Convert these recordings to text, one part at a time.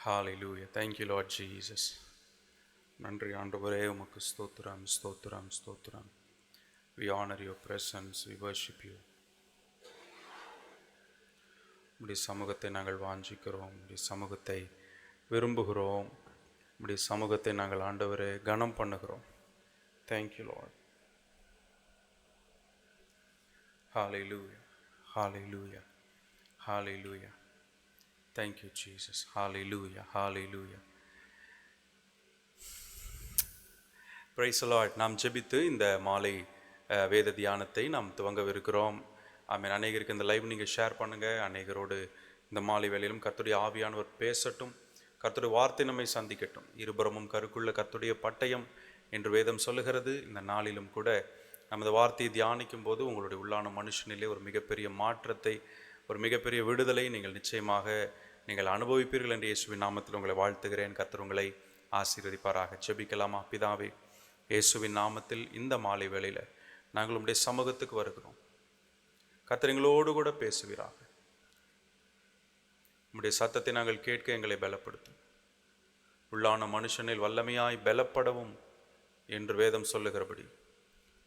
Hallelujah. Thank you, Lord Jesus. நன்றி ஆண்டவரே, உமக்கு ஸ்தோத்திரம் ஸ்தோத்திரம் ஸ்தோத்திரம். We honor your presence, we worship you. உம்முடைய சமூகத்தை நாங்கள் வாஞ்சிக்கிறோம், உம்முடைய சமூகத்தை விரும்புகிறோம், உம்முடைய சமூகத்தை நாங்கள் ஆண்டவரே கனம் பண்ணுகிறோம். Thank you, Lord. Hallelujah. Hallelujah. Hallelujah. Thank you, Jesus. Hallelujah. Hallelujah. Praise the Lord. நாம் ஜெபித்து இந்த மாலை வேத தியானத்தை நாம் துவங்கவிருக்கிறோம். ஆமென். அநேகருக்கு இந்த லைவ் நீங்கள் ஷேர் பண்ணுங்கள். அநேகரோடு இந்த மாலை வேளையிலும் கர்த்தருடைய ஆவியானவர் பேசட்டும், கர்த்தருடைய வார்த்தை நம்மை சந்திக்கட்டும். இருபுறமும் கருக்குள்ள கர்த்தருடைய பட்டயம் என்று வேதம் சொல்லுகிறது. இந்த நாளிலும் கூட நமது வார்த்தையை தியானிக்கும் போது உங்களுடைய உள்ளான மனுஷனிலே ஒரு மிகப்பெரிய மாற்றத்தை, ஒரு மிகப்பெரிய விடுதலை நீங்கள் நிச்சயமாக நீங்கள் அனுபவிப்பீர்கள் என்று இயேசுவின் நாமத்தில் உங்களை வாழ்த்துகிறேன். கர்த்தர் உங்களை ஆசீர்வதிப்பாராக. ஜெபிக்கலாமா? பிதாவே, இயேசுவின் நாமத்தில் இந்த மாலை வேளையில் நாங்கள் உம்முடைய சமூகத்துக்கு வருகிறோம். கர்த்தர் எங்களோடு கூட பேசுவீராக. உம்முடைய சத்தத்தை நாங்கள் கேட்க எங்களை பலப்படுத்தும். உள்ளான மனுஷனில் வல்லமையாய் பலப்படவும் என்று வேதம் சொல்லுகிறபடி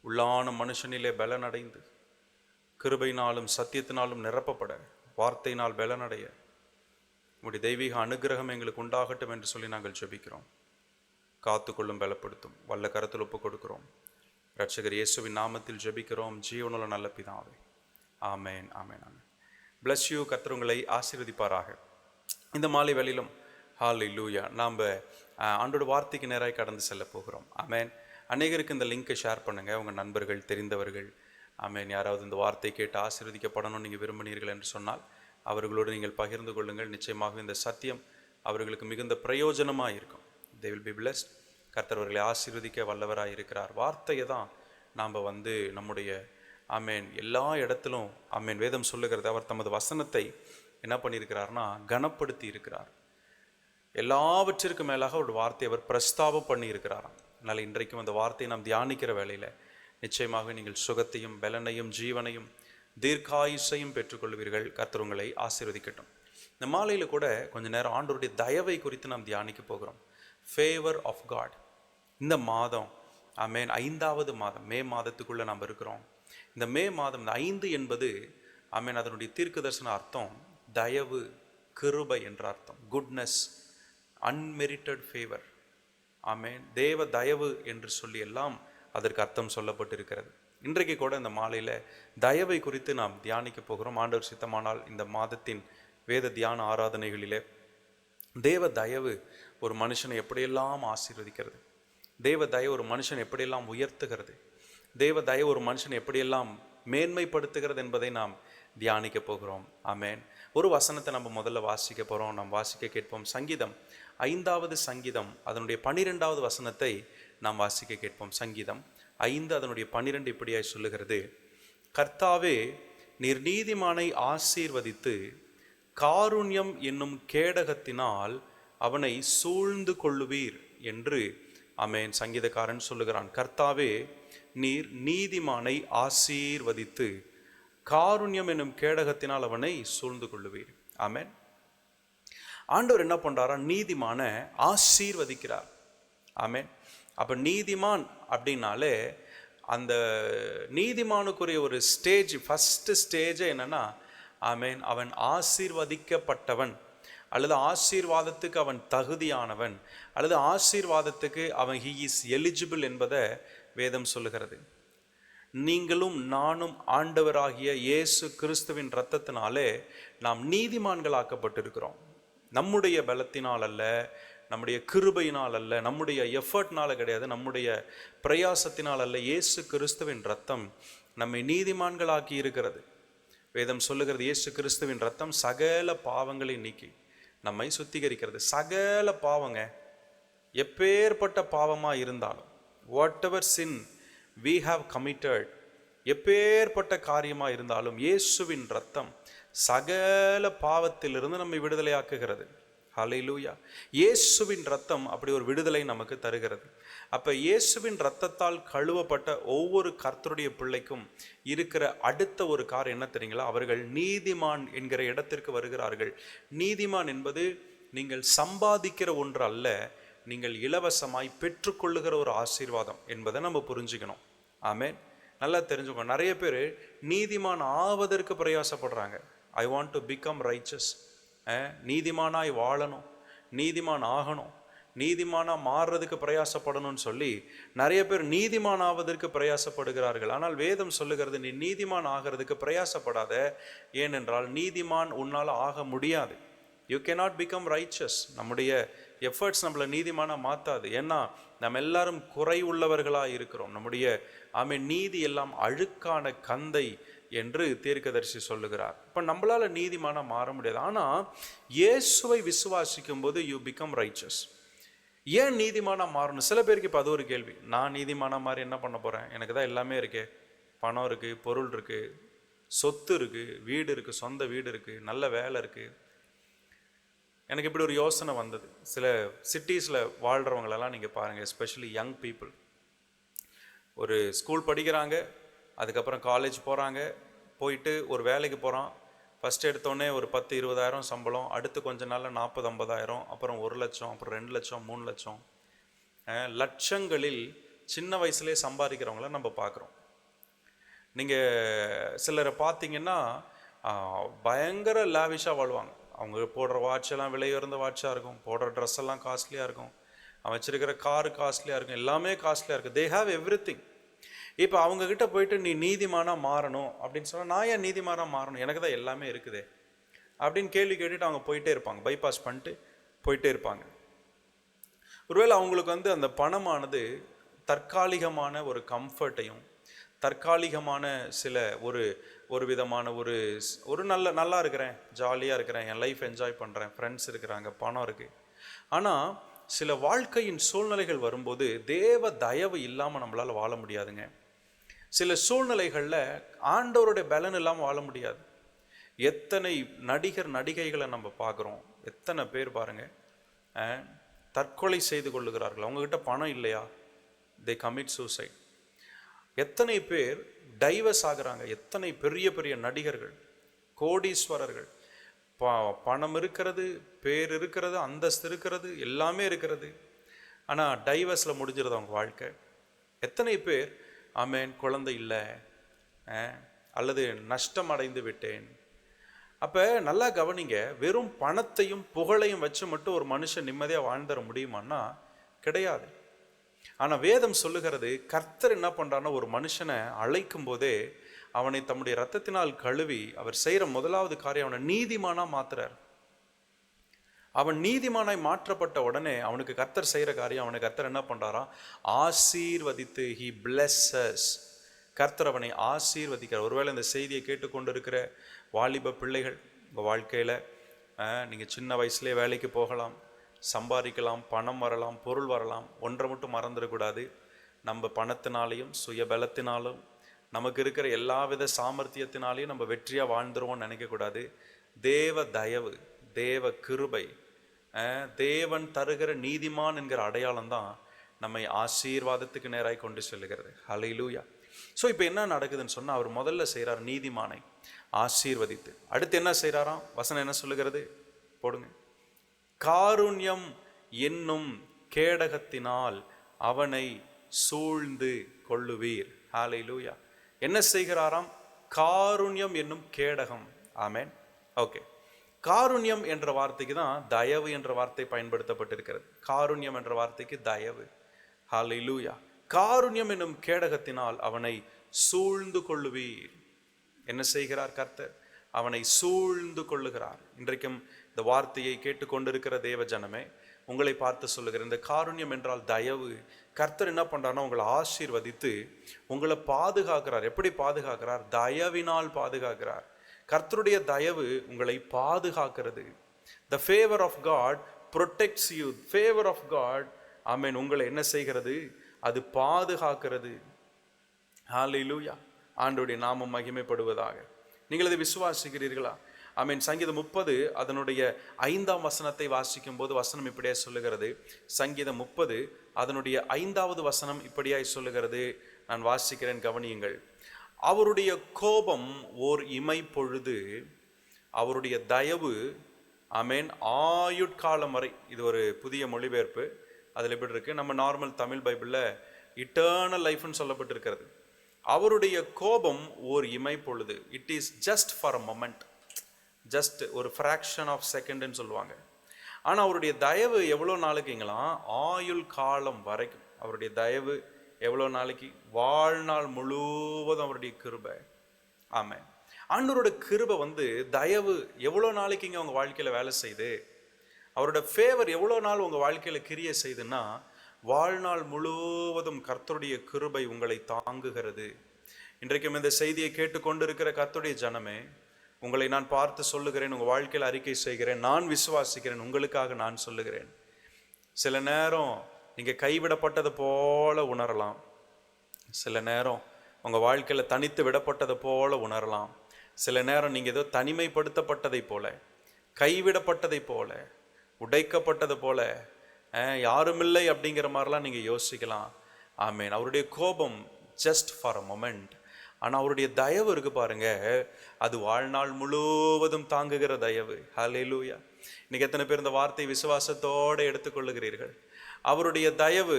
உள்ளான மனுஷனிலே பலனடைந்து கிருபையினாலும் சத்தியத்தினாலும் நிரப்பப்பட, வார்த்தையினால் பலனடைய உம்முடைய தெய்வீக அனுகிரகம் எங்களுக்கு உண்டாகட்டும் என்று சொல்லி நாங்கள் ஜெபிக்கிறோம். காத்துக்கொள்ளும், பலப்படுத்தும், வல்ல கரத்தில் ஒப்புக் கொடுக்கிறோம். இரட்சகர் இயேசுவின் நாமத்தில் ஜெபிக்கிறோம் ஜீவனுள்ள நல்ல பிதாவே. ஆமேன், ஆமேன், ஆமேன். Bless you. கர்த்தர் உங்களை ஆசீர்வதிப்பாராக. இந்த மாலை வேளையிலும் ஹல்லேலூயா நாம் ஆண்டோட வார்த்தைக்கு நேராக கடந்து செல்ல போகிறோம். ஆமேன். அநேகருக்கு இந்த லிங்கை ஷேர் பண்ணுங்கள், உங்கள் நண்பர்கள், தெரிந்தவர்கள். ஆமேன். யாராவது இந்த வார்த்தை கேட்டு ஆசீர்வதிக்கப்படணும்னு நீங்கள் விரும்பினீர்கள் என்று சொன்னால் அவர்களோடு நீங்கள் பகிர்ந்து கொள்ளுங்கள். நிச்சயமாக இந்த சத்தியம் அவர்களுக்கு மிகுந்த பிரயோஜனமாக இருக்கும். they will be blessed. கர்த்தர் அவர்களை ஆசீர்வதிக்க வல்லவராக இருக்கிறார். வார்த்தையை தான் நாம் நம்முடைய ஆமேன் எல்லா இடத்திலும் ஆமேன் வேதம் சொல்லுகிறது. அவர் தமது வசனத்தை என்ன பண்ணியிருக்கிறார்னா கனப்படுத்தி இருக்கிறார். எல்லாவற்றிற்கும் மேலாக ஒரு வார்த்தையை அவர் பிரஸ்தாபம் பண்ணி இருக்கிறாராம். அதனால் இன்றைக்கும் அந்த வார்த்தையை நாம் தியானிக்கிற வேளையில் நிச்சயமாக நீங்கள் சுகத்தையும் பலனையும் ஜீவனையும் தீர்க்காயுசையும் பெற்றுக்கொள்வீர்கள். கர்த்தர் உங்களை ஆசீர்வதிக்கட்டும். இந்த மாலையில் கூட கொஞ்ச நேரம் ஆண்டவருடைய தயவை குறித்து நாம் தியானிக்க போகிறோம். Favour of God. இந்த மாதம் ஆமேன் 5வது மாதம், மே மாதத்துக்குள்ளே நாம் இருக்கிறோம். இந்த மே மாதம், இந்த 5 என்பது ஆமேன் அதனுடைய தீர்க்க தரிசன அர்த்தம் தயவு, கிருபை என்ற அர்த்தம். Goodness, unmerited favour. ஆமேன். தேவ தயவு என்று சொல்லி எல்லாம் அதற்கு அர்த்தம் சொல்லப்பட்டிருக்கிறது. இன்றைக்கு கூட இந்த மாலையில் தயவை குறித்து நாம் தியானிக்க போகிறோம். ஆண்டவர் சித்தமானால் இந்த மாதத்தின் வேத தியான ஆராதனைகளிலே தேவ தயவு ஒரு மனுஷனை எப்படியெல்லாம் ஆசீர்வதிக்கிறது, தேவ தயவு ஒரு மனுஷனை எப்படியெல்லாம் உயர்த்துகிறது, தேவ தயவு ஒரு மனுஷனை எப்படியெல்லாம் மேன்மைப்படுத்துகிறது என்பதை நாம் தியானிக்க போகிறோம். ஆமேன். ஒரு வசனத்தை நம்ம முதல்ல வாசிக்க போகிறோம். நாம் வாசிக்க கேட்போம். சங்கீதம் 5வது சங்கீதம் அதனுடைய 12வது வசனத்தை நாம் வாசிக்க கேட்போம். சங்கீதம் 5 அதனுடைய 12 இப்படியாய் சொல்லுகிறது: கர்த்தாவே, நீர் நீதிமானை ஆசீர்வதித்து காருண்யம் என்னும் கேடகத்தினால் அவனை சூழ்ந்து கொள்ளுவீர் என்று ஆமேன் சங்கீதக்காரன் சொல்லுகிறான். கர்த்தாவே, நீர் நீதிமானை ஆசீர்வதித்து காருண்யம் என்னும் கேடகத்தினால் அவனை சூழ்ந்து கொள்ளுவீர். ஆமேன். ஆண்டவர் என்ன பண்றாரா? நீதிமான ஆசீர்வதிக்கிறார். ஆமேன். அப்போ நீதிமான் அப்படின்னாலே அந்த நீதிமானுக்குரிய ஒரு ஸ்டேஜ், ஃபஸ்ட்டு ஸ்டேஜ் என்னன்னா ஆமேன் அவன் ஆசீர்வதிக்கப்பட்டவன், அல்லது ஆசீர்வாதத்துக்கு அவன் தகுதியானவன், அல்லது ஆசீர்வாதத்துக்கு அவன் ஹி இஸ் எலிஜிபிள் என்பதை வேதம் சொல்லுகிறது. நீங்களும் நானும் ஆண்டவராகிய இயேசு கிறிஸ்துவின் இரத்தத்தினாலே நாம் நீதிமான்களாக்கப்பட்டிருக்கிறோம். நம்முடைய பலத்தினால் அல்ல, நம்முடைய கிருபையினால் அல்ல, நம்முடைய எஃபர்ட்னால கிடையாது, நம்முடைய பிரயாசத்தினால் அல்ல. இயேசு கிறிஸ்துவின் இரத்தம் நம்மை நீதிமான்களாக்கி இருக்கிறது. வேதம் சொல்லுகிறது இயேசு கிறிஸ்துவின் இரத்தம் சகல பாவங்களை நீக்கி நம்மை சுத்திகரிக்கிறது. சகல பாவங்க, எப்பேற்பட்ட பாவமாக இருந்தாலும், whatever sin we have committed, எப்பேற்பட்ட காரியமாக இருந்தாலும் இயேசுவின் இரத்தம் சகல பாவத்திலிருந்து நம்மை விடுதலையாக்குகிறது. ஹல்லேலூயா. இயேசுவின் இரத்தம் அப்படி ஒரு விடுதலை நமக்கு தருகிறது. அப்போ இயேசுவின் இரத்தத்தால் கழுவப்பட்ட ஒவ்வொரு கர்த்தருடைய பிள்ளைக்கும் இருக்கிற அடுத்த ஒரு காரியம் என்ன தெரியுங்களா? அவர்கள் நீதிமான் என்கிற இடத்திற்கு வருகிறார்கள். நீதிமான் என்பது நீங்கள் சம்பாதிக்கிற ஒன்று அல்ல, நீங்கள் இலவசமாய் பெற்றுக்கொள்ளுகிற ஒரு ஆசீர்வாதம் என்பதை நம்ம புரிஞ்சுக்கணும். ஆமென். நல்லா தெரிஞ்சுக்கணும். நிறைய பேர் நீதிமான் ஆவதற்கு பிரயாசப்படுறாங்க. I want to become riches, நீதிமானாய் வாழணும், நீதிமான் ஆகணும், நீதிமானா மாறுறதுக்கு பிரயாசப்படணும்னு சொல்லி நிறைய பேர் நீதிமான் ஆவதற்கு பிரயாசப்படுகிறார்கள். ஆனால் வேதம் சொல்லுகிறது, நீ நீதிமான் ஆகிறதுக்கு பிரயாசப்படாத. ஏனென்றால் நீதிமான் உன்னால் ஆக முடியாது. You cannot become riches. நம்முடைய எஃபர்ட்ஸ் நம்மளை நீதிமானாக மாற்றாது. ஏன்னா நம்ம எல்லாரும் குறை உள்ளவர்களாக இருக்கிறோம். நம்முடைய நீதி எல்லாம் அழுக்கான கந்தை என்று தீர்க்கதரிசி சொல்லுகிறார். இப்போ நம்மளால நீதிமானாக மாற முடியாது. ஆனால் இயேசுவை விசுவாசிக்கும் போது யூ பிகம் ரைச்சஸ். ஏன் நீதிமானாக மாறணும்? சில பேருக்கு இப்போ அது ஒரு கேள்வி. நான் நீதிமானாக மாறி என்ன பண்ண போகிறேன்? எனக்கு தான் எல்லாமே இருக்கே, பணம் இருக்குது, பொருள் இருக்குது, சொத்து இருக்குது, வீடு இருக்குது, சொந்த வீடு இருக்குது, நல்ல வேலை இருக்குது. எனக்கு இப்படி ஒரு யோசனை வந்தது. சில சிட்டிஸில் வாழ்கிறவங்களெல்லாம் நீங்கள் பாருங்கள், எஸ்பெஷலி யங் பீப்புள். ஒரு ஸ்கூல் படிக்கிறாங்க, அதுக்கப்புறம் காலேஜ் போகிறாங்க, போயிட்டு ஒரு வேலைக்கு போகிறான். ஃபஸ்ட் எடுத்தோடனே ஒரு 10-20,000 சம்பளம், அடுத்து கொஞ்ச நாளில் 40-50,000, அப்புறம் 1 லட்சம், அப்புறம் 2 லட்சம், 3 லட்சம். லட்சங்களில் சின்ன வயசுலேயே சம்பாதிக்கிறவங்கள நம்ம பார்க்குறோம். நீங்கள் சிலரை பார்த்தீங்கன்னா பயங்கர லாவிஷாக வாழ்வாங்க. அவங்க போடுற வாட்செல்லாம் விலை உயர்ந்த வாட்சாக இருக்கும், போடுற ட்ரெஸ் எல்லாம் காஸ்ட்லியாக இருக்கும், அவன் வச்சிருக்கிற காரு காஸ்ட்லியாக இருக்கும், எல்லாமே காஸ்ட்லியாக இருக்கும். They have every thing. இப்போ அவங்கக்கிட்ட போயிட்டு நீ நீதிமானாக மாறணும் அப்படின்னு சொன்னால், நான் ஏன் நீதிமானாக மாறணும், எனக்கு தான் எல்லாமே இருக்குதே அப்படின்னு கேள்வி கேட்டுட்டு அவங்க போயிட்டே இருப்பாங்க, பைபாஸ் பண்ணிட்டு போயிட்டே இருப்பாங்க. ஒருவேளை அவங்களுக்கு அந்த பணமானது தற்காலிகமான ஒரு கம்ஃபர்ட்டையும், தற்காலிகமான சில ஒரு விதமான ஒரு நல்லா இருக்கிறேன், ஜாலியாக இருக்கிறேன், என் லைஃப் என்ஜாய் பண்ணுறேன், ஃப்ரெண்ட்ஸ் இருக்கிறாங்க, பணம் இருக்குது. ஆனால் சில வாழ்க்கையின் சூழ்நிலைகள் வரும்போது தேவ தயவு இல்லாமல் நம்மளால் வாழ முடியாதுங்க. சில சூழ்நிலைகளில் ஆண்டவருடைய பலன் இல்லாமல் வாழ முடியாது. எத்தனை நடிகைகளை நம்ம பார்க்குறோம். எத்தனை பேர் பாருங்கள் தற்கொலை செய்து கொள்ளுகிறார்கள். அவங்கக்கிட்ட பணம் இல்லையா, தே கமிட் சூசைட். எத்தனை பேர் டைவர்ஸ் ஆகுறாங்க. எத்தனை பெரிய பெரிய நடிகர்கள், கோடீஸ்வரர்கள், பணம் இருக்கிறது, பேர் இருக்கிறது, அந்தஸ்து இருக்கிறது, எல்லாமே இருக்கிறது, ஆனால் டைவர்ஸில் முடிஞ்சிருது அவங்க வாழ்க்கை. எத்தனை பேர் குழந்தை இல்லை அல்லது நஷ்டம் அடைந்து விட்டேன். அப்போ நல்லா கவனிங்க, வெறும் பணத்தையும் புகழையும் வச்சு மட்டும் ஒரு மனுஷன் நிம்மதியாக வாழ்ந்துட முடியுமான்னா கிடையாது. ஆனால் வேதம் சொல்லுகிறது, கர்த்தர் என்ன பண்ணுறான்னா ஒரு மனுஷனை அழைக்கும் போதே அவனை தம்முடைய இரத்தத்தினால் கழுவி அவர் செய்கிற முதலாவது காரியம் அவனை நீதிமானாக மாத்துறார். அவன் நீதிமானாய் மாற்றப்பட்ட உடனே அவனுக்கு கர்த்தர் செய்கிற காரியம், அவனுக்கு கர்த்தர் என்ன பண்ணுறாராம், ஆசீர்வதித்து, ஹி பிளெஸஸ். கர்த்தர் அவனை ஆசீர்வதிக்கிறார். ஒருவேளை இந்த செய்தியை கேட்டுக்கொண்டு இருக்கிற வாலிப பிள்ளைகள், உங்கள் வாழ்க்கையில் நீங்கள் சின்ன வயசுலேயே வேலைக்கு போகலாம், சம்பாதிக்கலாம், பணம் வரலாம், பொருள் வரலாம். ஒன்றை மட்டும் மறந்துடக்கூடாது, நம்ம பணத்தினாலையும் சுயபலத்தினாலும் நமக்கு இருக்கிற எல்லா வித சாமர்த்தியத்தினாலையும் நம்ம வெற்றியாக வாழ்ந்துருவோம்னு நினைக்கக்கூடாது. தேவ தயவு, தேவ கிருபை, தேவன் தருகிற நீதிமான் என்கிற அடையாளம் தான் நம்மை ஆசீர்வாதத்துக்கு நேராய் கொண்டு செல்லுகிறது. ஹல்லேலூயா. ஸோ இப்போ என்ன நடக்குதுன்னு சொன்னால், அவர் முதல்ல செய்கிறார் நீதிமானை ஆசீர்வதித்து. அடுத்து என்ன செய்கிறாராம்? வசனம் என்ன சொல்லுகிறது? போடுங்க. காருண்யம் என்னும் கேடகத்தினால் அவனை சூழ்ந்து கொள்ளுவீர். ஹல்லேலூயா. என்ன செய்கிறாராம்? காருண்யம் என்னும் கேடகம். ஆமென். ஓகே, காருண்யம் என்ற வார்த்தைக்கு தான் தயவு என்ற வார்த்தை பயன்படுத்தப்பட்டிருக்கிறது. காருண்யம் என்ற வார்த்தைக்கு தயவு. ஹல்லேலூயா. காருண்யம் என்னும் கேடகத்தினால் அவனை சூழ்ந்து கொள்ளுவீர். என்ன செய்கிறார் கர்த்தர்? அவனை சூழ்ந்து கொள்ளுகிறார். இன்றைக்கும் இந்த வார்த்தையை கேட்டுக்கொண்டிருக்கிற தேவ ஜனமே, உங்களை பார்த்து சொல்லுகிற இந்த காருண்யம் என்றால் தயவு. கர்த்தர் என்ன பண்றாருன்னா உங்களை ஆசீர்வதித்து உங்களை பாதுகாக்கிறார். எப்படி பாதுகாக்கிறார்? தயவினால் பாதுகாக்கிறார். கர்த்தருடைய தயவு உங்களை பாதுகாக்கிறது. The favor of God protects you. Favor of God, ஆமென், உங்களை என்ன செய்கிறது? அது பாதுகாக்கிறது. ஹல்லேலூயா. ஆண்டவருடைய நாமம் மகிமைப்படுவதாக. நீங்கள் அதை விசுவாசிக்கிறீர்களா? ஆமென். சங்கீதம் 30 அதனுடைய 5ஆம் வசனத்தை வாசிக்கும் போது வசனம் இப்படியே சொல்லுகிறது. சங்கீதம் 30 அதனுடைய 5வது வசனம் இப்படியாய் சொல்லுகிறது. நான் வாசிக்கிறேன், கவனியுங்கள். அவருடைய கோபம் ஓர் இமை பொழுது, அவருடைய தயவு ஆமேன். ஆயுட்காலம் வரை. இது ஒரு புதிய மொழிபெயர்ப்பு. அதில் எப்படி இருக்கு, நம்ம நார்மல் தமிழ் பைபிளில் இட்டர்னல் லைஃப்னு சொல்லப்பட்டிருக்கிறது. அவருடைய கோபம் ஓர் இமை பொழுது. It is just for a moment, just ஒரு ஃப்ராக்ஷன் ஆஃப் செகண்ட்னு சொல்லுவாங்க. ஆனால் அவருடைய தயவு எவ்வளோ நாளைக்குங்களாம்? ஆயுள் காலம் வரைக்கும். அவருடைய தயவு எவ்வளோ நாளைக்கு? வாழ்நாள் முழுவதும் அவருடைய கிருபை. ஆமாம். ஆண்டவரோட கிருபை தயவு எவ்வளோ நாளைக்குங்க உங்கள் வாழ்க்கையில் வேலை செய்யுது? அவரோட ஃபேவர் எவ்வளோ நாள் உங்கள் வாழ்க்கையில் கிரியை செய்யுதுன்னா, வாழ்நாள் முழுவதும் கர்த்தருடைய கிருபை உங்களை தாங்குகிறது. இன்றைக்கும் இந்த செய்தியை கேட்டுக்கொண்டு இருக்கிற கர்த்தருடைய ஜனமே, உங்களை நான் பார்த்து சொல்லுகிறேன், உங்கள் வாழ்க்கையில் அறிக்கை செய்கிறேன், நான் விசுவாசிக்கிறேன், உங்களுக்காக நான் சொல்லுகிறேன். சில நேரம் நீங்கள் கைவிடப்பட்டது போல உணரலாம். சில நேரம் உங்கள் வாழ்க்கையில் தனித்து விடப்பட்டது போல உணரலாம். சில நேரம் நீங்கள் ஏதோ தனிமைப்படுத்தப்பட்டதை போல, கைவிடப்பட்டதை போல, உடைக்கப்பட்டது போல, யாருமில்லை அப்படிங்கிற மாதிரிலாம் நீங்கள் யோசிக்கலாம். ஆமேன். அவருடைய கோபம் ஜஸ்ட் ஃபார் அ மொமெண்ட். ஆனால் அவருடைய தயவு இருக்கு பாருங்க, அது வாழ்நாள் முழுவதும் தாங்குகிற தயவு. ஹல்லேலூயா. இன்னைக்கு எத்தனை பேர் இந்த வார்த்தை விசுவாசத்தோடு எடுத்துக்கொள்ளுகிறீர்கள்? அவருடைய தயவு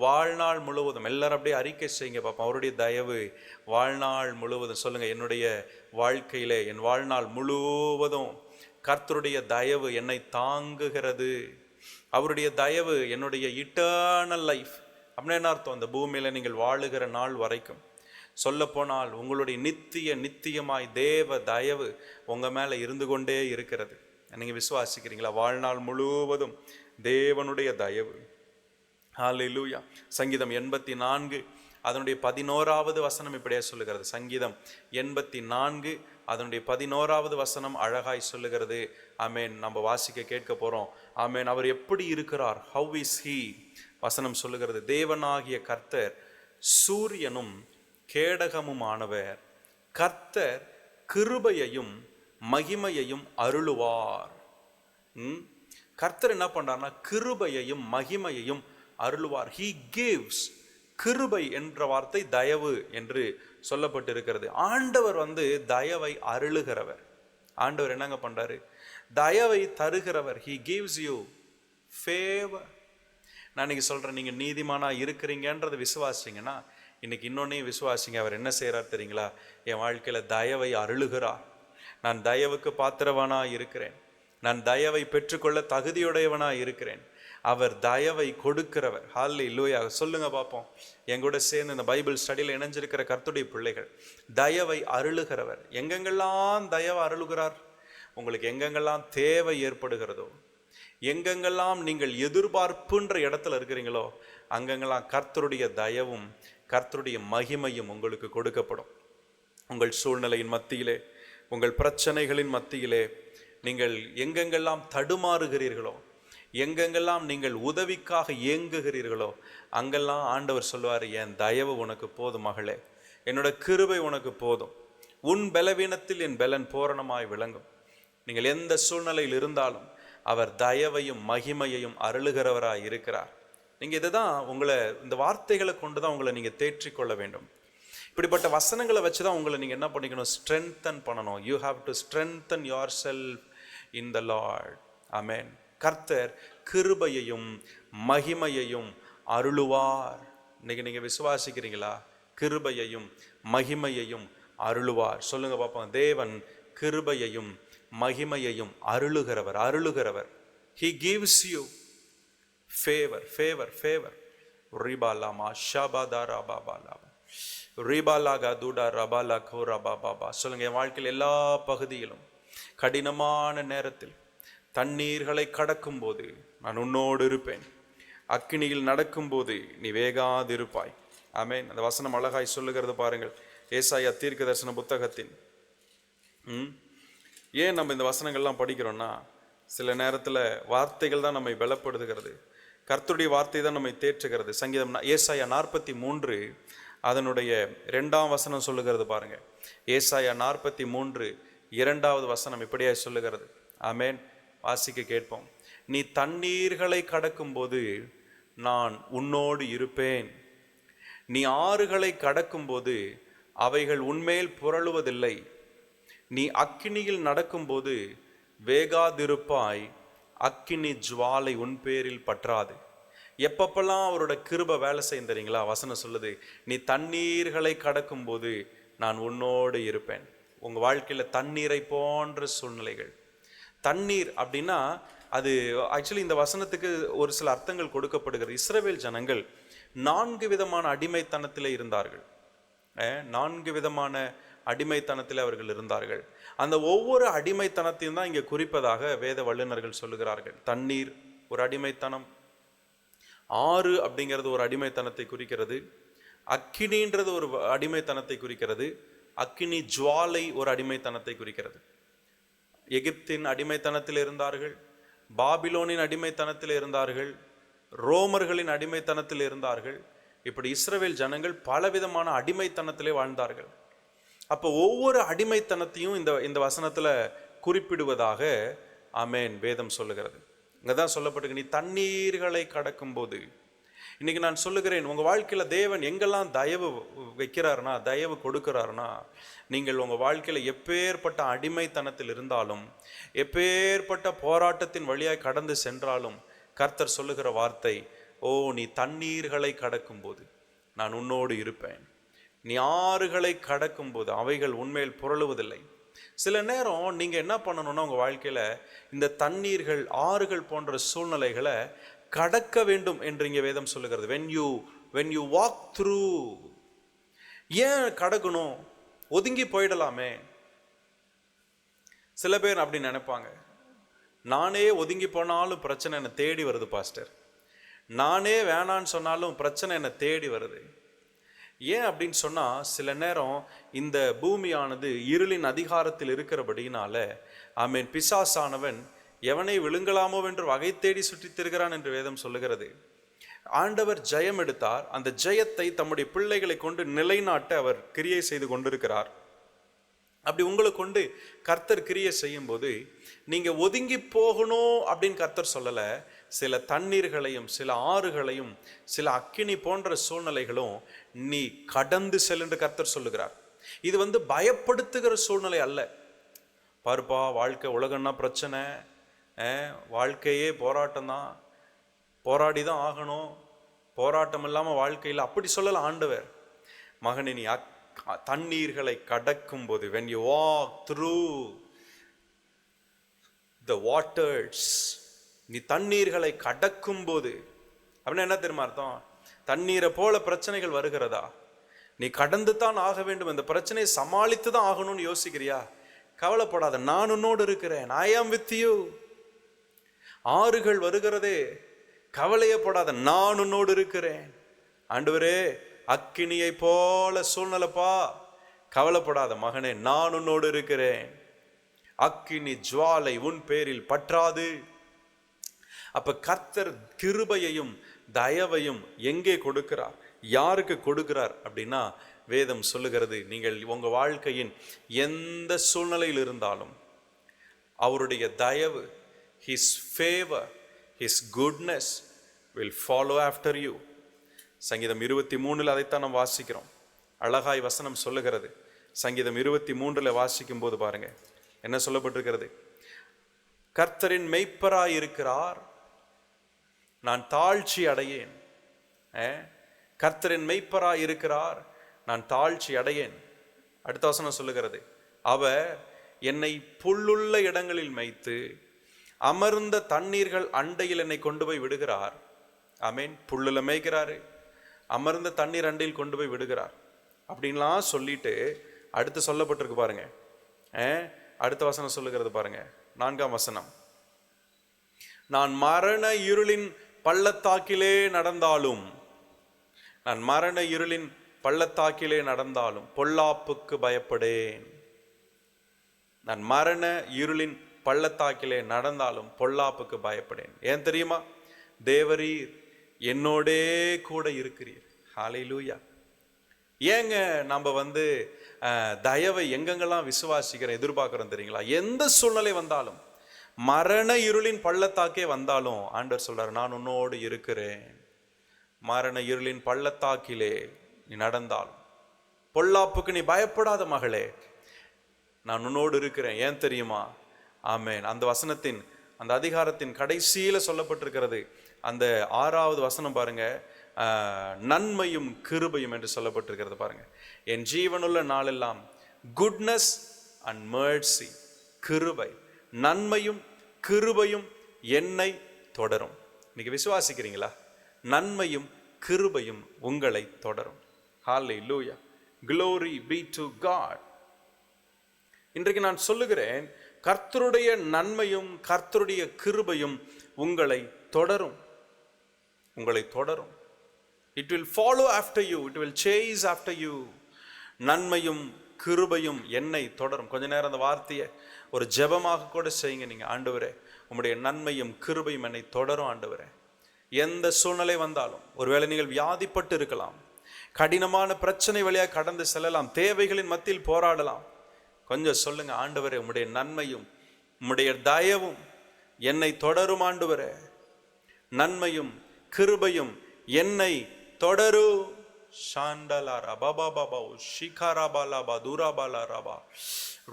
வாழ்நாள் முழுவதும். எல்லாரும் அப்படியே அறிக்கை செய்யுங்க பாப்போம். அவருடைய தயவு வாழ்நாள் முழுவதும். சொல்லுங்க, என்னுடைய வாழ்க்கையிலே என் வாழ்நாள் முழுவதும் கர்த்தருடைய தயவு என்னை தாங்குகிறது. அவருடைய தயவு என்னுடைய இட்டர்னல் லைஃப். அப்படின்னா என்ன அர்த்தம்? அந்த பூமியில நீங்கள் வாழுகிற நாள் வரைக்கும், சொல்ல போனால் உங்களுடைய நித்தியமாய் தேவ தயவு உங்க மேல இருந்து கொண்டே இருக்கிறது. நீங்க விசுவாசிக்கிறீங்களா? வாழ்நாள் முழுவதும் தேவனுடைய தயவு. ஹல்லேலூயா. சங்கீதம் 84 அதனுடைய 11வது வசனம் இப்படியே சொல்லுகிறது. சங்கீதம் 84 அதனுடைய 11வது வசனம் அழகாய் சொல்லுகிறது. ஆமேன். நம்ம வாசிக்க கேட்க போறோம். ஆமேன். அவர் எப்படி இருக்கிறார்? How is he? வசனம் சொல்லுகிறது, தேவனாகிய கர்த்தர் சூரியனும் கேடகமுமானவர், கர்த்தர் கிருபையையும் மகிமையையும் அருளுவார். கர்த்தர் என்ன பண்றார்னா, கிருபையையும் மகிமையையும் அருளுவார். He gives. கிருபை என்ற வார்த்தை தயவு என்று சொல்லப்பட்டிருக்கிறது. ஆண்டவர் தயவை அருளுகிறவர். ஆண்டவர் என்னங்க பண்றாரு? தயவை தருகிறவர். He gives you favor. நான் இன்னைக்கு சொல்றேன், நீங்க நீதிமானா இருக்கிறீங்கன்றதை விசுவாசிங்கன்னா, இன்னைக்கு இன்னொன்னையும் விசுவாசிங்க. அவர் என்ன செய்யறார் தெரியுங்களா? என் வாழ்க்கையில தயவை அருளுகிறார். நான் தயவுக்கு பாத்திரவனா இருக்கிறேன். நான் தயவை பெற்றுக்கொள்ள தகுதியுடையவனா இருக்கிறேன். அவர் தயவை கொடுக்கிறவர். ஹல்லேலூயா. சொல்லுங்க பார்ப்போம். எங்கூட சேர்ந்து இந்த பைபிள் ஸ்டடியில் இணைஞ்சிருக்கிற கர்த்தருடைய பிள்ளைகள், தயவை அருளுகிறவர். எங்கெங்கெல்லாம் தயவை அருளுகிறார்? உங்களுக்கு எங்கெங்கெல்லாம் தேவை ஏற்படுகிறதோ, எங்கெங்கெல்லாம் நீங்கள் எதிர்பார்ப்புன்ற இடத்துல இருக்கிறீங்களோ, அங்கெங்கெல்லாம் கர்த்தருடைய தயவும் கர்த்தருடைய மகிமையும் உங்களுக்கு கொடுக்கப்படும். உங்கள் சூழ்நிலையின் மத்தியிலே, உங்கள் பிரச்சனைகளின் மத்தியிலே, நீங்கள் எங்கெங்கெல்லாம் தடுமாறுகிறீர்களோ, எங்கெங்கெல்லாம் நீங்கள் உதவிக்காக ஏங்குகிறீர்களோ, அங்கெல்லாம் ஆண்டவர் சொல்வார், என் தயவு உனக்கு போதும் மகளே, என்னோட கிருபை உனக்கு போதும், உன் பலவீனத்தில் என் பலன் பூரணமாய் விளங்கும். நீங்கள் எந்த சூழ்நிலையில் இருந்தாலும் அவர் தயவையும் மகிமையையும் அருளுகிறவராய் இருக்கிறார். நீங்கள் இதுதான் உங்களை, இந்த வார்த்தைகளை கொண்டு தான் உங்களை நீங்கள் தேற்றிக்கொள்ள வேண்டும். இப்படிப்பட்ட வசனங்களை வச்சு தான் உங்களை நீங்கள் என்ன பண்ணிக்கணும்? ஸ்ட்ரென்தன் பண்ணணும். You have to strengthen your yourself in the. ஆமென். கர்த்தர் கிருபையையும் மகிமையையும் அருளுவார். இன்னைக்கு நீங்கள் விசுவாசிக்கிறீங்களா? கிருபையையும் மகிமையையும் அருளுவார். சொல்லுங்க பார்ப்போம். தேவன் கிருபையையும் மகிமையையும் அருளுகிறவர். அருளுகிறவர். He gives you favor, favor, favor. ரிபாலாமா ஷபாதாரா பாபாலாபா ரிபாலாகா தூடா ரபாலா கோரா பாபாபா. சொல்லுங்க, என் வாழ்க்கையில் எல்லா பகுதியிலும் கடினமான நேரத்தில் தண்ணீர்களை கடக்கும் போது நான் உன்னோடு இருப்பேன், அக்கினியில் நடக்கும்போது நீ வேகாதிருப்பாய். ஆமென். அந்த வசனம் அழகாய் சொல்லுகிறது பாருங்கள். ஏசாயா தீர்க்க தரிசன புத்தகத்தின் ஏன் நம்ம இந்த வசனங்கள்லாம் படிக்கிறோம்னா, சில நேரத்தில் வார்த்தைகள் தான் நம்மை பலப்படுத்துகிறது. கர்த்தருடைய வார்த்தை தான் நம்மை தேற்றுகிறது. சங்கீதம் ஏசாயா 43 அதனுடைய 2ஆம் வசனம் சொல்லுகிறது பாருங்க. ஏசாயா 43 2வது வசனம் இப்படியே சொல்லுகிறது. ஆமென். வாசிக்க கேட்போம். நீ தண்ணீர்களை கடக்கும் போது நான் உன்னோடு இருப்பேன், நீ ஆறுகளை கடக்கும் போது அவைகள் உன்மேல் புரளுவதில்லை, நீ அக்கினியில் நடக்கும்போது வேகாதிருப்பாய், அக்கினி ஜுவாலை உன் பேரில் பற்றாது. எப்பப்பெல்லாம் அவரோட கிருபை வேலை செய்யும் தெரியுங்களா? வசனம் சொல்லுது, நீ தண்ணீர்களை கடக்கும் போது நான் உன்னோடு இருப்பேன். உங்க வாழ்க்கையில தண்ணீரை போன்ற சூழ்நிலைகள். தண்ணீர் அப்படின்னா அது ஆக்சுவலி இந்த வசனத்துக்கு ஒரு சில அர்த்தங்கள் கொடுக்கப்படுகிறது. இஸ்ரவேல் ஜனங்கள் 4 விதமான அடிமைத்தனத்திலே இருந்தார்கள். 4 விதமான அடிமைத்தனத்தில் அவர்கள் இருந்தார்கள். அந்த ஒவ்வொரு அடிமைத்தனத்தையும் தான் இங்கே குறிப்பதாக வேத வல்லுநர்கள் சொல்லுகிறார்கள். தண்ணீர் ஒரு அடிமைத்தனம், ஆறு அப்படிங்கிறது ஒரு அடிமைத்தனத்தை குறிக்கிறது, அக்கினின்றது ஒரு அடிமைத்தனத்தை குறிக்கிறது, அக்கினி ஜுவாலை ஒரு அடிமைத்தனத்தை குறிக்கிறது. எகிப்தின் அடிமைத்தனத்தில் இருந்தார்கள், பாபிலோனின் அடிமைத்தனத்தில் இருந்தார்கள், ரோமர்களின் அடிமைத்தனத்தில் இருந்தார்கள். இப்படி இஸ்ரவேல் ஜனங்கள் பலவிதமான அடிமைத்தனத்திலே வாழ்ந்தார்கள். அப்போ ஒவ்வொரு அடிமைத்தனத்தையும் இந்த வசனத்துல குறிப்பிடுவதாக ஆமென் வேதம் சொல்லுகிறது. இங்கதான் சொல்லப்பட்டிருக்கு, நீ தண்ணீர்களை கடக்கும் போது. இன்னைக்கு நான் சொல்லுகிறேன், உங்க வாழ்க்கையில தேவன் எங்கெல்லாம் தயவு வைக்கிறாருன்னா, தயவு கொடுக்கிறாருன்னா, நீங்கள் உங்க வாழ்க்கையில எப்பேற்பட்ட அடிமைத்தனத்தில் இருந்தாலும், எப்பேற்பட்ட போராட்டத்தின் வழியாய் கடந்து சென்றாலும், கர்த்தர் சொல்லுகிற வார்த்தை, ஓ நீ தண்ணீர்களை கடக்கும் போது நான் உன்னோடு இருப்பேன். நீ ஆறுகளை கடக்கும் போது அவைகள் உன்மேல் புரளுவதில்லை. சில நேரம் நீங்க என்ன பண்ணணும்னா, உங்க வாழ்க்கையில இந்த தண்ணீர்கள், ஆறுகள் போன்ற சூழ்நிலைகளை கடக்க வேண்டும் என்று இங்கே வேதம் சொல்லுகிறது. when you walk through. ஏன் கடக்கணும்? ஒதுங்கி போயிடலாமே. சில பேர் அப்படி நினைப்பாங்க, நானே ஒதுங்கி போனாலும் பிரச்சனை என்னை தேடி வருது பாஸ்டர், நானே வேணான்னு சொன்னாலும் பிரச்சனை என்னை தேடி வருது. ஏன் அப்படின்னு சொன்னா, சில நேரம் இந்த பூமியானது இருளின் அதிகாரத்தில் இருக்கிறபடினால ஆமென் பிசாசானவன் எவனை விழுங்கலாமோ என்று வகை தேடி சுற்றித் திரிகிறான் என்று வேதம் சொல்லுகிறது. ஆண்டவர் ஜெயம் எடுத்தார். அந்த ஜெயத்தை தம்முடைய பிள்ளைகளை கொண்டு நிலைநாட்ட அவர் கிரியை செய்து கொண்டிருக்கிறார். அப்படி உங்களை கொண்டு கர்த்தர் கிரியை செய்யும் போது நீங்க ஒதுங்கி போகணும் அப்படின்னு கர்த்தர் சொல்லல. சில தண்ணீர்களையும், சில ஆறுகளையும், சில அக்கினி போன்ற சூழ்நிலைகளும் நீ கடந்து செல் என்று கர்த்தர் சொல்லுகிறார். இது பயப்படுத்துகிற சூழ்நிலை அல்ல. பாருப்பா, வாழ்க்கை உலகம்னா பிரச்சனை, வாழ்க்கையே போராட்டம் தான், போராடி தான் ஆகணும், போராட்டம் இல்லாமல் வாழ்க்கையில் அப்படி சொல்லல ஆண்டவர். மகனே, நீ தண்ணீர்களை கடக்கும் போது, when you walk through the waters, நீ தண்ணீர்களை கடக்கும் போது அப்படின்னா என்ன தெரியுமா அர்த்தம்? தண்ணீரை போல பிரச்சனைகள் வருகிறதா? நீ கடந்து தான் ஆக வேண்டும், இந்த பிரச்சனையை சமாளித்து தான் ஆகணும்னு யோசிக்கிறியா? கவலைப்படாத, நான் உன்னோடு இருக்கிறேன். I am with you. ஆறுகள் வருகிறதே, கவலையப்படாத, நான் உன்னோடு இருக்கிறேன். ஆண்டவரே, அக்கினியை போல சூழ்நிலைப்பா, கவலைப்படாத மகனே, நான் உன்னோடு இருக்கிறேன். அக்கினி ஜுவாலை உன் பேரில் பற்றாது. அப்ப கர்த்தர் கிருபையையும் தயவையும் எங்கே கொடுக்கிறார், யாருக்கு கொடுக்கிறார் அப்படின்னா, வேதம் சொல்லுகிறது, நீங்கள் உங்க வாழ்க்கையின் எந்த சூழ்நிலையில் இருந்தாலும் அவருடைய தயவு, his favor, his goodness will follow after you. சங்கீதம் 23 அதைத்தான் நாம் வாசிக்கிறோம். அழகாய் வசனம் சொல்லுகிறது. சங்கீதம் 23 வாசிக்கும் போது பாருங்க என்ன சொல்லப்பட்டிருக்கிறது. கர்த்தரின் மெய்ப்பராய் இருக்கிறார், நான் தாழ்ச்சி அடையேன். கர்த்தரின் மெய்ப்பராய் இருக்கிறார், நான் தாழ்ச்சி அடையேன். அடுத்த வசனம் சொல்லுகிறது, அவர் என்னை புல்லுள்ள இடங்களில் மேய்த்து அமர்ந்த தண்ணீர்கள் அண்டையில் என்னை கொண்டு போய் விடுகிறார். ஆமேன். புல்லுல மேய்க்கிறாரு, அமர்ந்த தண்ணீர் அண்டையில் கொண்டு போய் விடுகிறார் அப்படின்லாம் சொல்லிட்டு அடுத்து சொல்லப்பட்டிருக்கு பாருங்க. அடுத்த வசனம் சொல்லுகிறது பாருங்க, 4ஆம் வசனம். நான் மரண இருளின் பள்ளத்தாக்கிலே நடந்தாலும், நான் மரண இருளின் பள்ளத்தாக்கிலே நடந்தாலும் பொல்லாப்புக்கு பயப்படேன். நான் மரண இருளின் பள்ளத்தாக்கிலே நடந்தாலும் பொல்லாப்புக்கு பயப்படேன். ஏன் தெரியுமா? தேவரீர் என்னோடே கூட இருக்கிறீர். ஹல்லேலூயா. ஏங்க நம்ம தயவை எங்கெங்கெல்லாம் விசுவாசிக்கிறோம், எதிர்பார்க்கிறோம் தெரியுங்களா? எந்த சூழ்நிலை வந்தாலும், மரண இருளின் பள்ளத்தாக்கே வந்தாலும் ஆண்டவர் சொல்றாரு, நான் உன்னோடு இருக்கிறேன். மரண இருளின் பள்ளத்தாக்கிலே நீ நடந்தாலும் பொல்லாப்புக்கு நீ பயப்படாத மகளே, நான் உன்னோடு இருக்கிறேன். ஏன் தெரியுமா? ஆமென். அந்த வசனத்தின் அந்த அதிகாரத்தின் கடைசியில சொல்லப்பட்டிருக்கிறது. அந்த 6வது வசனம் பாருங்க, நன்மையும் கிருபையும் என்று சொல்லப்பட்டிருக்கிறது பாருங்க. என் ஜீவனுள்ள நாளெல்லாம் குட்னஸ் அண்ட் mercy, கிருபை, நன்மையும் கிருபையும் என்னை தொடரும். இன்னைக்கு விசுவாசிக்கிறீங்களா? நன்மையும் கிருபையும் உங்களை தொடரும். ஹல்லேலூயா, glory be to God. இன்றைக்கு நான் சொல்லுகிறேன், கர்த்தருடைய நன்மையும் கர்த்தருடைய கிருபையும் உங்களை தொடரும். உங்களை தொடரும். It will follow after you, it will chase after you. நன்மையும் கிருபையும் என்னை தொடரும். கொஞ்ச நேரம் அந்த வார்த்தையை ஒரு ஜெபமாக கூட செய்யுங்க. நீங்க, ஆண்டவரே உம்முடைய நன்மையும் கிருபையும் என்னை தொடரும் ஆண்டவரே. எந்த சூழ்நிலை வந்தாலும், ஒருவேளை நீங்கள் வியாதிப்பட்டு இருக்கலாம், கடினமான பிரச்சனை வழியாக கடந்து செல்லலாம், தேவைகளின் மத்தியில் போராடலாம். கொஞ்சம் சொல்லுங்க, ஆண்டவரே உம்முடைய நன்மையும் உம்முடைய தயவும் என்னை தொடரும் ஆண்டவரே. நன்மையும் கிருபையும் என்னை தொடரு. ஷாண்டலாரா பாபா பாபா ஷிகாராபாலாபா துராபாலாராபா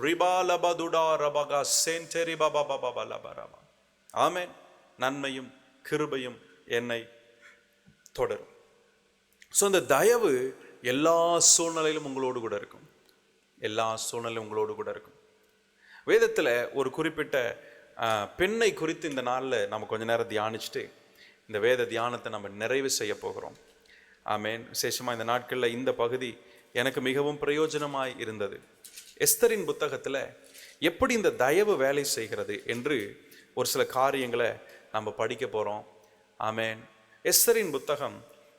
ரிபாலபா துடா ரபகா சென்டெரி பாபா பாபா பாலாபாராபா. ஆமென். நன்மையும் கிருபையும் என்னை தொடரும். ஸோ இந்த தயவு எல்லா சூழ்நிலையிலும் உங்களோடு கூட இருக்கும். எல்லா சூழ்நிலையும் உங்களோடு கூட இருக்கும். வேதத்தில் ஒரு குறிப்பிட்ட பெண்ணை குறித்து இந்த நாளில் நம்ம கொஞ்ச நேரம் தியானிச்சுட்டு இந்த வேத தியானத்தை நம்ம நிறைவு செய்ய போகிறோம். ஆமென். விசேஷமாக இந்த நாட்களில் இந்த பகுதி எனக்கு மிகவும் பிரயோஜனமாய் இருந்தது. எஸ்தரின் புத்தகத்தில் எப்படி இந்த தயவு வேலை செய்கிறது என்று ஒரு சில காரியங்களை நம்ம படிக்க போகிறோம். ஆமென். எஸ்தரின் புத்தகம்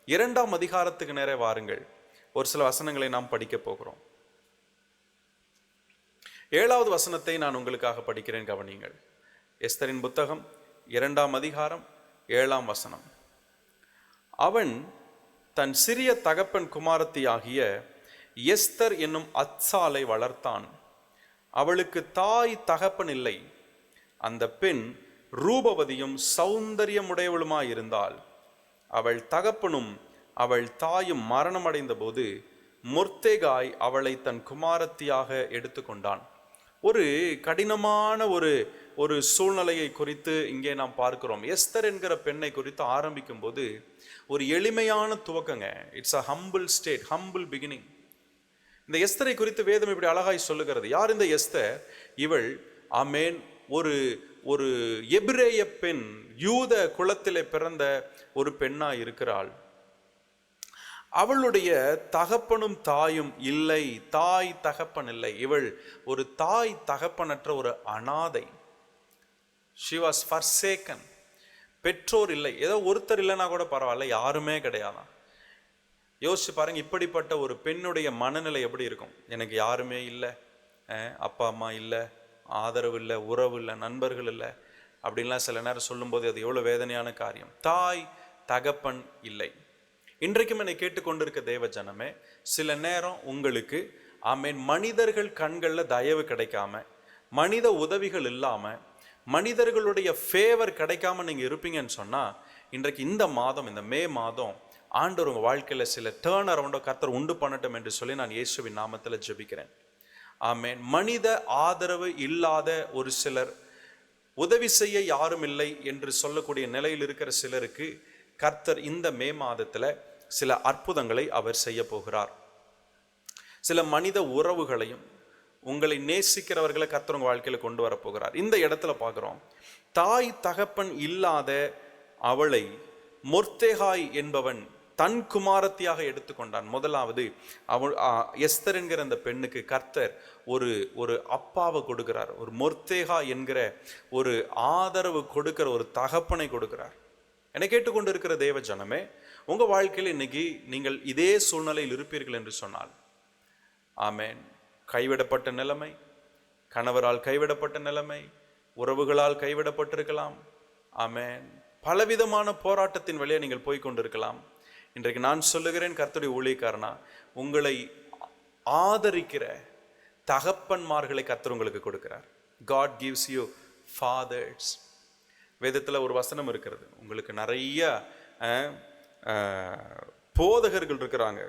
2ஆம் அதிகாரத்துக்கு நேரே வாருங்கள். ஒரு சில வசனங்களை நாம் படிக்க போகிறோம். 7வது வசனத்தை நான் உங்களுக்காக படிக்கிறேன், கவனியுங்கள். எஸ்தரின் புத்தகம் 2ஆம் அதிகாரம் 7ஆம் வசனம். அவன் தன் சிறிய தகப்பன் குமாரத்தியாகிய எஸ்தர் என்னும் அத்சாலை வளர்த்தான். அவளுக்கு தாய் தகப்பன் இல்லை. அந்த பெண் ரூபவதியும் சௌந்தரியமுடையவளுமாயிருந்தாள். அவள் தகப்பனும் அவள் தாயும் மரணமடைந்த போது மொர்தெகாய் அவளை தன் குமாரத்தியாக எடுத்துக்கொண்டான். ஒரு கடினமான ஒரு சூழ்நிலையை குறித்து இங்கே நாம் பார்க்கிறோம். எஸ்தர் என்கிற பெண்ணை குறித்து ஆரம்பிக்கும் போது ஒரு எளிமையான துவக்கங்க. It's a humble state, humble beginning. இந்த எஸ்தரை குறித்து வேதம் இப்படி அழகாய் சொல்லுகிறது. யார் இந்த எஸ்தர்? இவள் ஆமென் ஒரு எபிரேய பெண், யூத குலத்திலே பிறந்த ஒரு பெண்ணா இருக்கிறாள். அவளுடைய தகப்பனும் தாயும் இல்லை, தாய் தகப்பன் இல்லை. இவள் ஒரு தாய் தகப்பனற்ற ஒரு அனாதை. She was forsaken. பெற்றோர் இல்லை. ஏதோ ஒருத்தர் இல்லைன்னா கூட பரவாயில்ல, யாருமே கிடையாதான். யோசிச்சு பாருங்க, இப்படிப்பட்ட ஒரு பெண்ணுடைய மனநிலை எப்படி இருக்கும்? எனக்கு யாருமே இல்லை, அப்பா அம்மா இல்லை, ஆதரவு இல்லை, உறவு இல்லை, நண்பர்கள் இல்லை அப்படின்லாம் சில நேரம் சொல்லும்போது அது எவ்வளோ வேதனையான காரியம். தாய் தகப்பன் இல்லை. இன்றைக்கும் என்னை கேட்டுக்கொண்டிருக்க தேவ ஜனமே, சில நேரம் உங்களுக்கு ஆமென் மனிதர்கள் கண்களில் தயவு கிடைக்காம, மனித உதவிகள் இல்லாமல், மனிதர்களுடைய ஃபேவர் கிடைக்காம நீங்கள் இருப்பீங்கன்னு சொன்னால், இன்றைக்கு இந்த மாதம், இந்த மே மாதம் ஆண்டவர் உங்கள் வாழ்க்கையில் சில டேர்ன் அரவுண்டோ கர்த்தர் உண்டு பண்ணட்டும் என்று சொல்லி நான் இயேசுவின் நாமத்தில் ஜெபிக்கிறேன். ஆமென். மனித ஆதரவு இல்லாத ஒரு சிலர், உதவி செய்ய யாரும் இல்லை என்று சொல்லக்கூடிய நிலையில் இருக்கிற சிலருக்கு கர்த்தர் இந்த மே மாதத்தில் சில அற்புதங்களை அவர் செய்ய போகிறார். சில மனித உறவுகளையும் உங்களை நேசிக்கிறவர்களை கர்த்தர் உங்கள் வாழ்க்கையில் கொண்டு வரப்போகிறார். இந்த இடத்துல பார்க்குறோம், தாய் தகப்பன் இல்லாத அவளை மொர்தெகாய் என்பவன் தன் குமாரத்தியாக எடுத்துக்கொண்டான். முதலாவது அவள் எஸ்தர் என்கிற அந்த பெண்ணுக்கு கர்த்தர் ஒரு அப்பாவை கொடுக்கிறார், ஒரு மொர்தெகாய் என்கிற ஒரு ஆதரவு கொடுக்கிற ஒரு தகப்பனை கொடுக்கிறார். என்னை கேட்டுக்கொண்டு இருக்கிற தேவ ஜனமே, உங்க வாழ்க்கையில் இன்னைக்கு நீங்கள் இதே சூழ்நிலையில் இருப்பீர்கள் என்று சொன்னால், ஆமென், கைவிடப்பட்ட நிலைமை, கணவரால் கைவிடப்பட்ட நிலைமை, உறவுகளால் கைவிடப்பட்டிருக்கலாம். ஆமென். பலவிதமான போராட்டத்தின் வழியாக நீங்கள் போய்கொண்டிருக்கலாம். இன்றைக்கு நான் சொல்லுகிறேன், கர்த்தருடைய ஊழியக்காரனா, உங்களை ஆதரிக்கிற தகப்பன்மார்களை கர்த்தர் உங்களுக்கு கொடுக்கிறார். God gives you fathers. வேதத்தில் ஒரு வசனம் இருக்கிறது, உங்களுக்கு நிறைய போதகர்கள் இருக்கிறாங்க.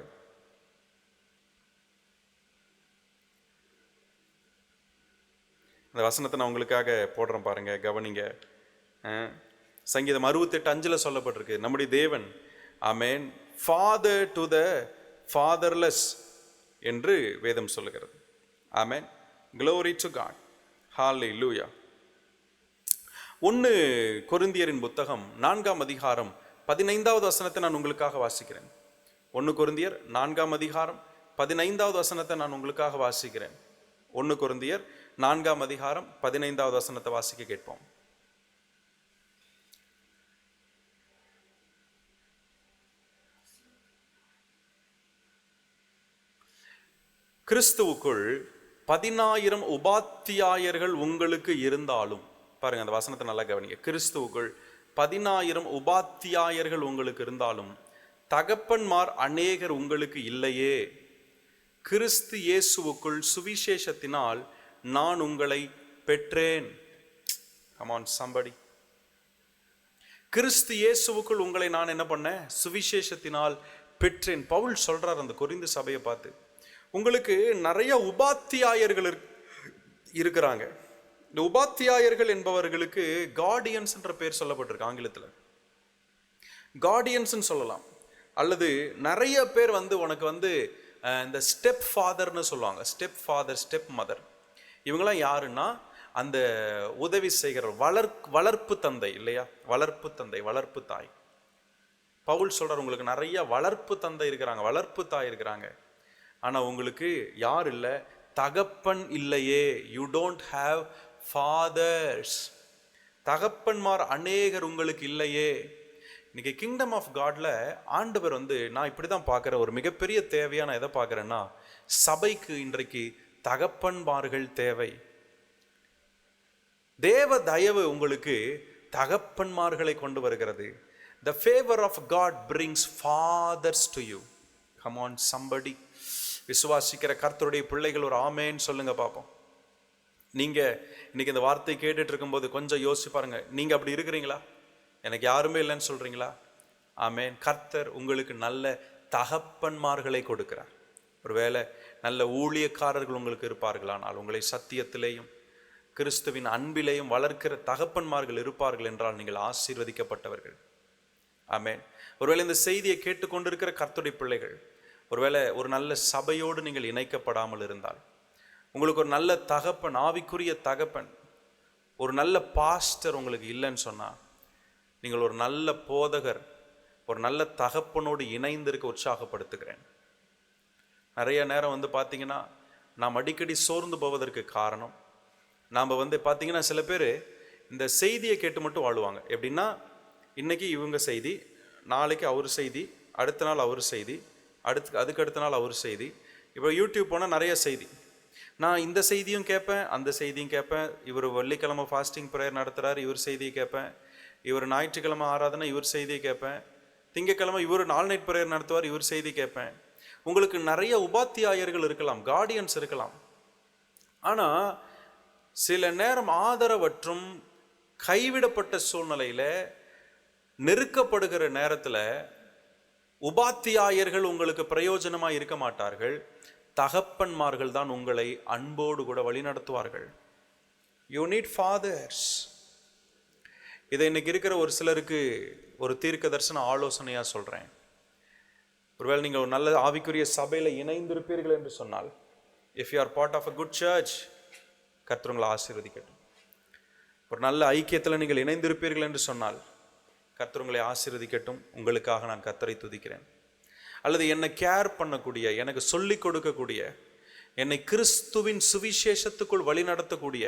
அந்த வசனத்தை நான் உங்களுக்காக போடுறேன் பாருங்க, கவனிங்க. சங்கீதம் 68:5 சொல்லப்பட்டிருக்கு, நம்முடைய தேவன் ஆமென் ஃபாதர் டு த ஃபாதர்லெஸ் என்று வேதம் சொல்லுகிறது. ஆமென், glory to God, hallelujah. 1 கொரிந்தியரின் புத்தகம் 4ஆம் அதிகாரம் 15வது வசனத்தை நான் உங்களுக்காக வாசிக்கிறேன். 1 கொரிந்தியர் 4ஆம் அதிகாரம் 15வது வசனத்தை நான் உங்களுக்காக வாசிக்கிறேன். 1 கொரிந்தியர் 4ஆம் அதிகாரம் 15வது வசனத்தை வாசிக்க கேட்போம். கிறிஸ்துவுக்குள் 10,000 உபாத்தியாயர்கள் உங்களுக்கு இருந்தாலும், பாருங்க அந்த வசனத்தை நல்லா கவனிங்க. கிறிஸ்துவுக்குள் 10,000 உபாத்தியாயர்கள் உங்களுக்கு இருந்தாலும் தகப்பன்மார் அநேகர் உங்களுக்கு இல்லையே. கிறிஸ்து இயேசுவுக்குள் சுவிசேஷத்தினால் நான் உங்களை பெற்றேன். Come on somebody. கிறிஸ்து இயேசுவுக்குள் உங்களை நான் என்ன பண்ணேன்? சுவிசேஷத்தினால் பெற்றேன். பவுல் சொல்றார் அந்த கொரிந்து சபையை பார்த்து, உங்களுக்கு நிறைய உபாத்தியாயர்கள் இருக்கிறாங்க. இந்த உபாத்தியாயர்கள் என்பவர்களுக்கு கார்டியன்ஸ் என்ற பெயர் சொல்லப்பட்டிருக்கு ஆங்கிலத்தில். கார்டியன்ஸ் சொல்லலாம், அல்லது நிறைய பேர் உனக்கு இந்த ஸ்டெப் ஃபாதர்னு சொல்லுவாங்க. ஸ்டெப் ஃபாதர், ஸ்டெப் மதர், இவங்களாம் யாருன்னா அந்த உதவி செய்கிற வளர்ப்பு தந்தை இல்லையா? வளர்ப்பு தந்தை, வளர்ப்பு தாய். பவுல் சொல்றார், உங்களுக்கு நிறைய வளர்ப்பு தந்தை இருக்கிறாங்க, வளர்ப்பு தாய் இருக்கிறாங்க. ஆனால் உங்களுக்கு யார் இல்லை? தகப்பன் இல்லையே. You don't have fathers. தகப்பன்மார் அநேகர் உங்களுக்கு இல்லையே. இன்னைக்கு கிங்டம் ஆஃப் காட்ல ஆண்டவர் நான் இப்படி தான் பார்க்குற ஒரு மிகப்பெரிய தேவையாக நான் எதை பார்க்குறேன்னா, சபைக்கு இன்றைக்கு தகப்பன்மார்கள் தேவை. தேவ தயவு உங்களுக்கு தகப்பன்மார்களை கொண்டு வருகிறது. The favor of God brings fathers to you. Come on somebody. விசுவாசிக்கிற கர்த்தருடைய பிள்ளைகள் ஒரு ஆமேன்னு சொல்லுங்க பார்ப்போம். நீங்க இன்னைக்கு இந்த வார்த்தை கேட்டுட்டு இருக்கும்போது கொஞ்சம் யோசிச்சு பாருங்க, நீங்க அப்படி இருக்கிறீங்களா? எனக்கு யாருமே இல்லைன்னு சொல்றீங்களா? ஆமேன். கர்த்தர் உங்களுக்கு நல்ல தகப்பன்மார்களை கொடுக்கிறார். ஒருவேளை நல்ல ஊழியக்காரர்கள் உங்களுக்கு இருப்பார்களானால், உங்களை சத்தியத்திலேயும் கிறிஸ்துவின் அன்பிலேயும் வளர்க்கிற தகப்பன்மார்கள் இருப்பார்கள் என்றால் நீங்கள் ஆசீர்வதிக்கப்பட்டவர்கள். ஆமேன். ஒருவேளை இந்த செய்தியை கேட்டுக்கொண்டிருக்கிற கர்த்தருடைய பிள்ளைகள் ஒருவேளை ஒரு நல்ல சபையோடு நீங்கள் இணைக்கப்படாமல் இருந்தால், உங்களுக்கு ஒரு நல்ல தகப்பன், ஆவிக்குரிய தகப்பன், ஒரு நல்ல பாஸ்டர் உங்களுக்கு இல்லைன்னு சொன்னால், நீங்கள் ஒரு நல்ல போதகர், ஒரு நல்ல தகப்பனோடு இணைந்திருக்க உற்சாகப்படுத்துகிறேன். நிறைய நேரம் பார்த்தீங்கன்னா நாம் அடிக்கடி சோர்ந்து போவதற்கு காரணம், நாம் பார்த்தீங்கன்னா சில பேர் இந்த செய்தியை கேட்டு மட்டும் வாழுவாங்க. எப்படின்னா, இன்னைக்கு இவங்க செய்தி, நாளைக்கு அவர் செய்தி, அடுத்த நாள் அவர் செய்தி, அதுக்கு அடுத்த நாள் அவர் செய்தி. இப்போ யூடியூப் போனால் நிறைய செய்தி. நான் இந்த செய்தியும் கேட்பேன், அந்த செய்தியும் கேட்பேன். இவர் வெள்ளிக்கிழமை ஃபாஸ்டிங் ப்ரேயர் நடத்துகிறார், இவர் செய்தியை கேட்பேன். இவர் ஞாயிற்றுக்கிழமை ஆராதனை, இவர் செய்தியை கேட்பேன். திங்கக்கிழமை இவர் நாள் நைட் ப்ரேயர் நடத்துவார், இவர் செய்தி கேட்பேன். உங்களுக்கு நிறைய உபாத்தியாயர்கள் இருக்கலாம், கார்டியன்ஸ் இருக்கலாம். ஆனால் சில நேரம் ஆதரவற்றும் கைவிடப்பட்ட சூழ்நிலையில் நெருக்கப்படுகிற நேரத்தில் உபாத்தியாயர்கள் உங்களுக்கு பிரயோஜனமாக இருக்க மாட்டார்கள். தகப்பன்மார்கள் தான் உங்களை அன்போடு கூட வழிநடத்துவார்கள். You need fathers. இதை இன்னைக்கு இருக்கிற ஒரு சிலருக்கு ஒரு தீர்க்க தரிசன ஆலோசனையாக சொல்கிறேன். ஒருவேளை நீங்கள் ஒரு நல்ல ஆவிக்குரிய சபையில் இணைந்திருப்பீர்கள் என்று சொன்னால், if you are part of a good church, கர்த்தர் ஆசீர்வதிக்கட்டும். ஒரு நல்ல ஐக்கியத்தில் நீங்கள் இணைந்திருப்பீர்கள் என்று சொன்னால், கர்த்தர் உங்களை ஆசீர்வதிக்கட்டும். உங்களுக்காக நான் கர்த்தரை துதிக்கிறேன். அல்லது என்னை கேர் பண்ணக்கூடிய, எனக்கு சொல்லிக் கொடுக்கக்கூடிய, என்னை கிறிஸ்துவின் சுவிசேஷத்துக்குள் வழி நடத்தக்கூடிய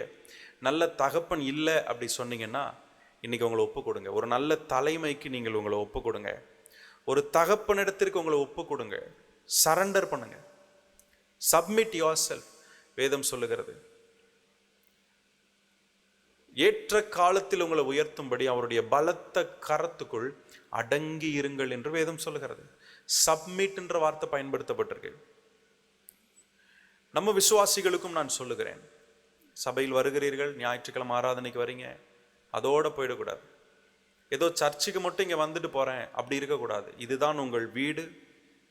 நல்ல தகப்பன் இல்லை அப்படி சொன்னீங்கன்னா, இன்னைக்கு உங்களை ஒப்பு கொடுங்க. ஒரு நல்ல தலைமைக்கு நீங்கள் உங்களை ஒப்பு கொடுங்க. ஒரு தகப்பனிடத்திற்கு உங்களை ஒப்பு கொடுங்க. சரண்டர் பண்ணுங்க. Submit your self. வேதம் சொல்லுகிறது, ஏற்ற காலத்தில் உங்களை உயர்த்தும்படி அவருடைய பலத்த கரத்துக்குள் அடங்கி இருங்கள் என்று வேதம் சொல்லுகிறது. சப்மிட் என்ற வார்த்தை பயன்படுத்தப்பட்டிருக்கு. நம்ம விசுவாசிகளுக்கும் நான் சொல்லுகிறேன், சபையில் வருகிறீர்கள், ஞாயிற்றுக்கிழமை ஆராதனைக்கு வரீங்க, அதோட போயிடக்கூடாது. ஏதோ சர்ச்சுக்கு மட்டும் இங்கே வந்துட்டு போகிறேன் அப்படி இருக்கக்கூடாது. இதுதான் உங்கள் வீடு,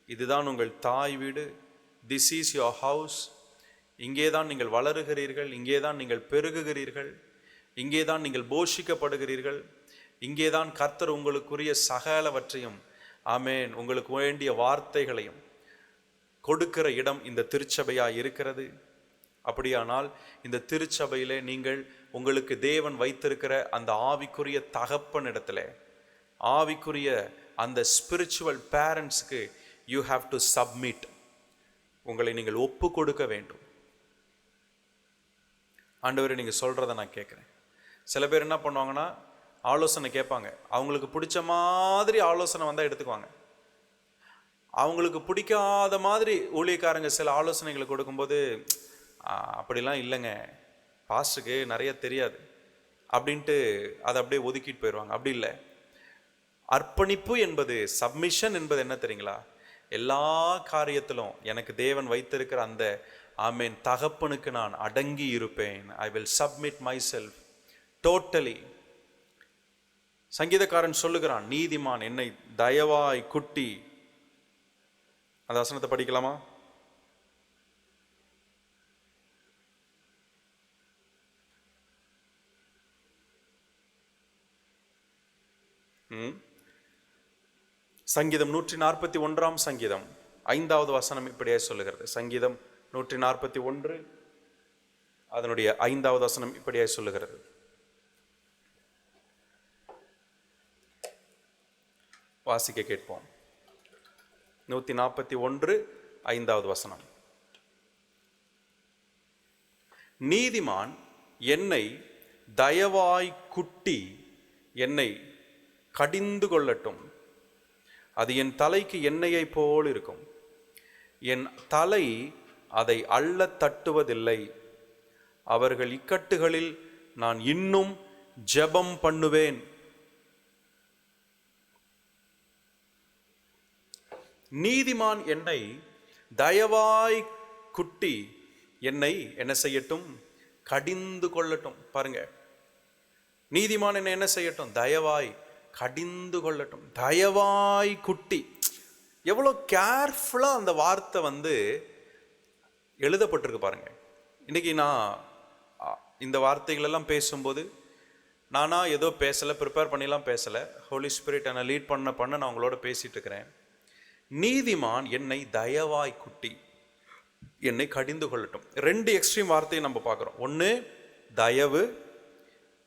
இதுதான் உங்கள் தாய் வீடு. This is your house. இங்கேதான் நீங்கள் வளருகிறீர்கள், இங்கேதான் நீங்கள் பெருகுகிறீர்கள், இங்கேதான் நீங்கள் போஷிக்கப்படுகிறீர்கள், இங்கேதான் கர்த்தர் உங்களுக்குரிய சகலவற்றையும், ஆமேன், உங்களுக்கு வேண்டிய வார்த்தைகளையும் கொடுக்கிற இடம் இந்த திருச்சபையாக இருக்கிறது. அப்படியானால் இந்த திருச்சபையிலே நீங்கள் உங்களுக்கு தேவன் வைத்திருக்கிற அந்த ஆவிக்குரிய தகப்பன் இடத்துல, ஆவிக்குரிய அந்த ஸ்பிரிச்சுவல் பேரண்ட்ஸ்க்கு யூ ஹாவ் டு சப்மிட். உங்களை நீங்கள் ஒப்பு கொடுக்க வேண்டும். ஆண்டவரே நீங்கள் சொல்கிறத நான் கேட்குறேன். சில பேர் என்ன பண்ணுவாங்கன்னா, ஆலோசனை கேட்பாங்க, அவங்களுக்கு பிடிச்ச மாதிரி ஆலோசனை வந்தால் எடுத்துக்குவாங்க. அவங்களுக்கு பிடிக்காத மாதிரி ஊழியக்காரங்க சில ஆலோசனைகளை கொடுக்கும்போது, அப்படிலாம் இல்லைங்க, பாஸ்டருக்கு நிறைய தெரியாது அப்படின்ட்டு அதை அப்படியே ஒதுக்கிட்டு போயிடுவாங்க. அப்படி இல்லை. அர்ப்பணிப்பு என்பது, சப்மிஷன் என்பது என்ன தெரியுங்களா? எல்லா காரியத்திலும் எனக்கு தேவன் வைத்திருக்கிற அந்த ஆமேன் தகப்பனுக்கு நான் அடங்கி இருப்பேன். I will submit my self totally. சங்கீதக்காரன் சொல்லுகிறான், நீதிமான் என்னை தயவாய் குட்டி. அந்த வசனத்தை படிக்கலாமா? சங்கீதம் 141 சங்கீதம் 5வது வசனம் இப்படியே சொல்லுகிறது. சங்கீதம் 141 அதனுடைய 5வது வசனம் இப்படியே சொல்லுகிறது. வாசிக்க கேட்போம். 141 5வது வசனம். நீதிமான் என்னை தயவாய் குட்டி என்னை கடிந்து கொள்ளட்டும். அது என் தலைக்கு எண்ணெயை போல் இருக்கும். என் தலை அதை அள்ள தட்டுவதில்லை. அவர்கள் இக்கட்டுகளில் நான் இன்னும் ஜெபம் பண்ணுவேன். நீதிமான் என்னை தயவாய் குட்டி என்னை என்ன செய்யட்டும்? கடிந்து கொள்ளட்டும். பாருங்க, நீதிமான் என்னை என்ன செய்யட்டும்? தயவாய் கடிந்து கொள்ளட்டும். தயவாய் குட்டி. எவ்வளோ கேர்ஃபுல்லாக அந்த வார்த்தை எழுதப்பட்டிருக்கு பாருங்க. இன்னைக்கு நான் இந்த வார்த்தைகளெல்லாம் பேசும்போது நானா ஏதோ பேசலை, ப்ரிப்பேர் பண்ணிலாம் பேசலை. ஹோலி ஸ்பிரிட் என்னை லீட் பண்ண நான் உங்களோட பேசிட்டு இருக்கிறேன். நீதிமான் என்னை தயவாய் குட்டி என்னை கடிந்து கொள்ளட்டும். 2 எக்ஸ்ட்ரீம் வார்த்தையை நம்ம பார்க்குறோம். ஒன்று தயவு,